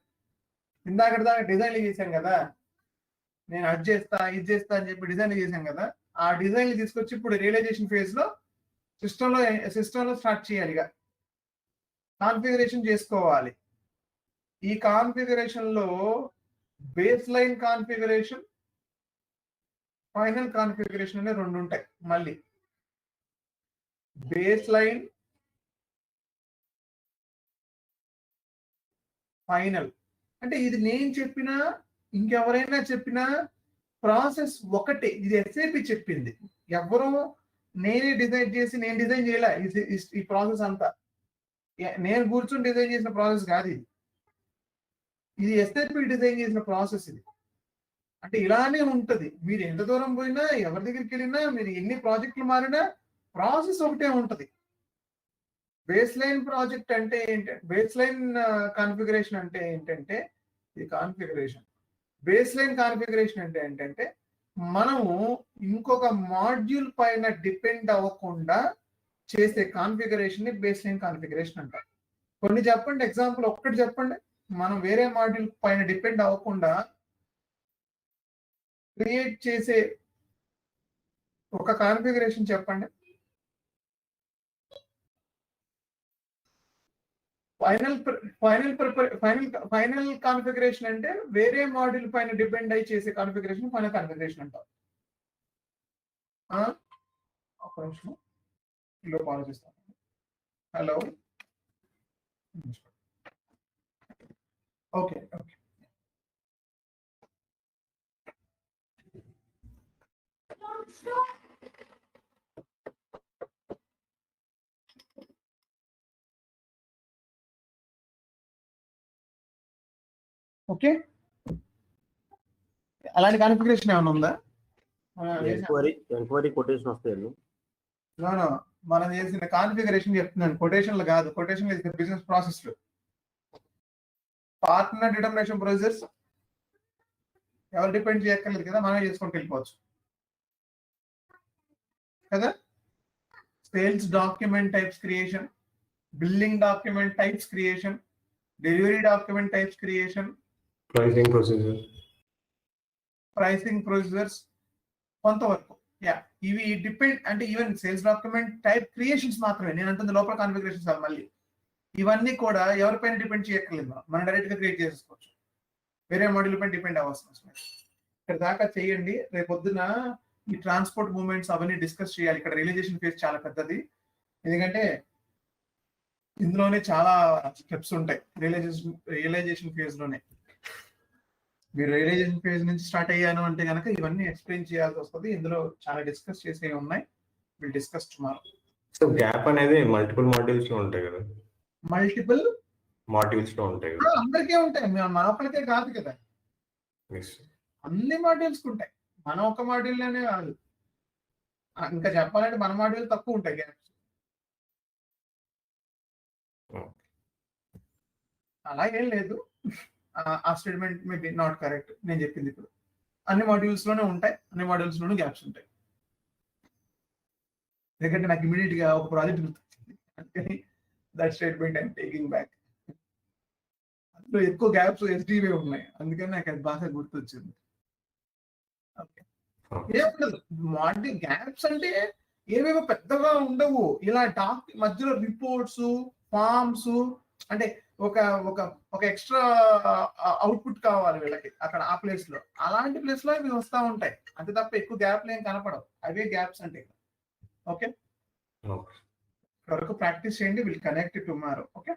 ఇందాక దాకా డిజైన్లు చేశాం కదా, నేను అది చేస్తా ఇది చేస్తా అని చెప్పి డిజైన్లు చేశాం కదా, ఆ డిజైన్లు తీసుకొచ్చి ఇప్పుడు రియలైజేషన్ ఫేజ్ లో సిస్టంలో స్టార్ట్ చేయాలి. ఇక కాన్ఫిగరేషన్ చేసుకోవాలి. ఈ కాన్ఫిగరేషన్ లో base line configuration, final configuration అనే రెండు ఉంటాయి. మళ్ళీ బేస్ లైన్, ఫైనల్. అంటే ఇది నేను చెప్పినా ఇంకెవరైనా చెప్పినా ప్రాసెస్ ఒకటే. ఇది SAP చెప్పింది, ఎవరో నేనే డిజైన్ చేసి నేను డిజైన్ చేయలే. ఈ ప్రాసెస్ అంతా నేను కూర్చొని డిజైన్ చేసిన ప్రాసెస్ కాదు ఇది. ఇది SAP డిజైన్ చేసిన ప్రాసెస్ ఇది. అంటే ఇలానే ఉంటది. మీరు ఎంత దూరం పోయినా, ఎవరి దగ్గరికి వెళ్ళినా, మీరు ఎన్ని ప్రాజెక్టులు మారినా ప్రాసెస్ ఒకటే ఉంటది. బేస్ లైన్ ప్రాజెక్ట్ అంటే ఏంటంటే, బేస్ లైన్ కాన్ఫిగరేషన్ అంటే ఏంటంటే, ఇది కాన్ఫిగరేషన్. బేస్ లైన్ కాన్ఫిగరేషన్ అంటే ఏంటంటే, మనము ఇంకొక మాడ్యూల్ పైన డిపెండ్ అవ్వకుండా చేసే కాన్ఫిగరేషన్ ని బేస్ లైన్ కాన్ఫిగరేషన్ అంటారు. కొన్ని చెప్పండి, ఎగ్జాంపుల్ ఒక్కటి చెప్పండి. మనం వేరే మాడ్యూల్ పైన డిపెండ్ అవ్వకుండా క్రియేట్ చేసే ఒక కాన్ఫిగరేషన్ చెప్పండి. ఫైనల్ కాన్ఫిగరేషన్ అంటే వేరే మాడ్యూల్ పైన డిపెండ్ అయి చేసే కాన్ఫిగరేషన్ ఫైనల్ కాన్ఫిగరేషన్ అంటారు. ఒక నిమిషం ఆలోచిస్తాను. Hello, okay okay. ఓకే, అలాంటి కాన్ఫిగరేషన్ ఏమైనా ఉందా? ఎంక్వైరీ కొటేషన్ వస్తాయండి. మనం చేసిన కాన్ఫిగరేషన్ చెప్తున్నాను, కొటేషన్లు కాదు. కొటేషన్ బిజినెస్ ప్రాసెస్ లో పార్ట్నర్ డిటర్మినేషన్ ప్రొసీజర్స్ ఎవరు డిపెండ్ చేయక్కర్లేదు కదా, మనమే చేసుకుంటూ వెళ్ళిపోవచ్చు కదా. Sales document types creation, billing document types creation, delivery document types creation, pricing procedures కొంతవరకు. ఇవి డిపెండ్ అంటే even sales document type creations మాత్రమే నేను అంటుంది, లోపల కాన్ఫిగరేషన్స్ కాదు. మళ్ళీ ఇవన్నీ కూడా ఎవరిపైన డిపెండ్ చేయక్కర్లేదు, మనం డైరెక్ట్ గా క్రియేట్ చేసుకోవచ్చు, వేరే మాడ్యూల్ పైన డిపెండ్ అవ్వాల్సిన అవసరం లేదు. ఇక్కడ దాకా చేయండి. రేపు పొద్దున ఈ ట్రాన్స్పోర్ట్ మూవ్మెంట్స్ అవన్నీ డిస్కస్ చేయాలి. ఇక్కడ రియలైజేషన్ ఫేజ్ చాలా పెద్దది, ఎందుకంటే ఇందులోనే చాలా స్టెప్స్ ఉంటాయి. రియలైజేషన్ ఫేజ్ లోనే మీరు రియలైజేషన్ ఫేజ్ నుంచి స్టార్ట్ అయ్యాను అంటే కనుక ఇవన్నీ ఎక్స్ప్లెయిన్ చేయాల్సి వస్తుంది. ఇందులో చాలా డిస్కస్ చేసేవి ఉన్నాయి. Will discuss tomorrow. So gap అనేది మల్టిపుల్ మాడ్యూల్స్ లో ఉంటాయి కదా, మల్టిపుల్ మాడ్యూల్స్ లో ఉంటాయి కదా. అందరికీ ఉంటాయి, మన ఒక్కరికే కాదు కదా, Yes. అన్ని మాడ్యూల్స్ ఉంటాయి, మన ఒక్క మాడ్యూల్లోనే కాదు. ఇంకా చెప్పాలంటే మన మాడ్యూల్ తక్కువ ఉంటాయి గ్యాప్స్. అలాగేం లేదు, ఆ స్టేట్మెంట్ మేబీ నాట్ కరెక్ట్ నేను చెప్పింది. ఇప్పుడు అన్ని మాడ్యూల్స్ లోనే ఉంటాయి, అన్ని మాడ్యూల్స్ లోనే గ్యాప్స్ ఉంటాయి. ఎందుకంటే నాకు ఇమీడియట్ గా ఒక ప్రాజెక్ట్ గుర్తొచ్చింది, అందుకని that statement I'm taking back. అందులో ఎక్కువ గ్యాప్స్ ఎస్డివే ఉన్నాయి, అందుకని నాకు అది బాగా గుర్తొచ్చింది. ఓకే, ఏముండదు మాడ్యూల్ గ్యాప్స్ అంటే ఏవేవో పెద్దగా ఉండవు. ఇలా డాక్ మధ్యలో రిపోర్ట్స్, ఫార్మ్స్, అంటే ఒక ఒక ఒక ఎక్స్ట్రా అవుట్పుట్ కావాలి వీళ్ళకి అక్కడ ఆ ప్లేస్ లో, అలాంటి ప్లేస్ లో ఇవి వస్తూ ఉంటాయి. అంతే తప్ప ఎక్కువ గ్యాప్లు ఏం కనపడవు, అవే గ్యాప్స్ అంటే. Okay, Okay. వరకు ప్రాక్టీస్ చేయండి, విల్ కనెక్ట్ టుమారో. ఓకే.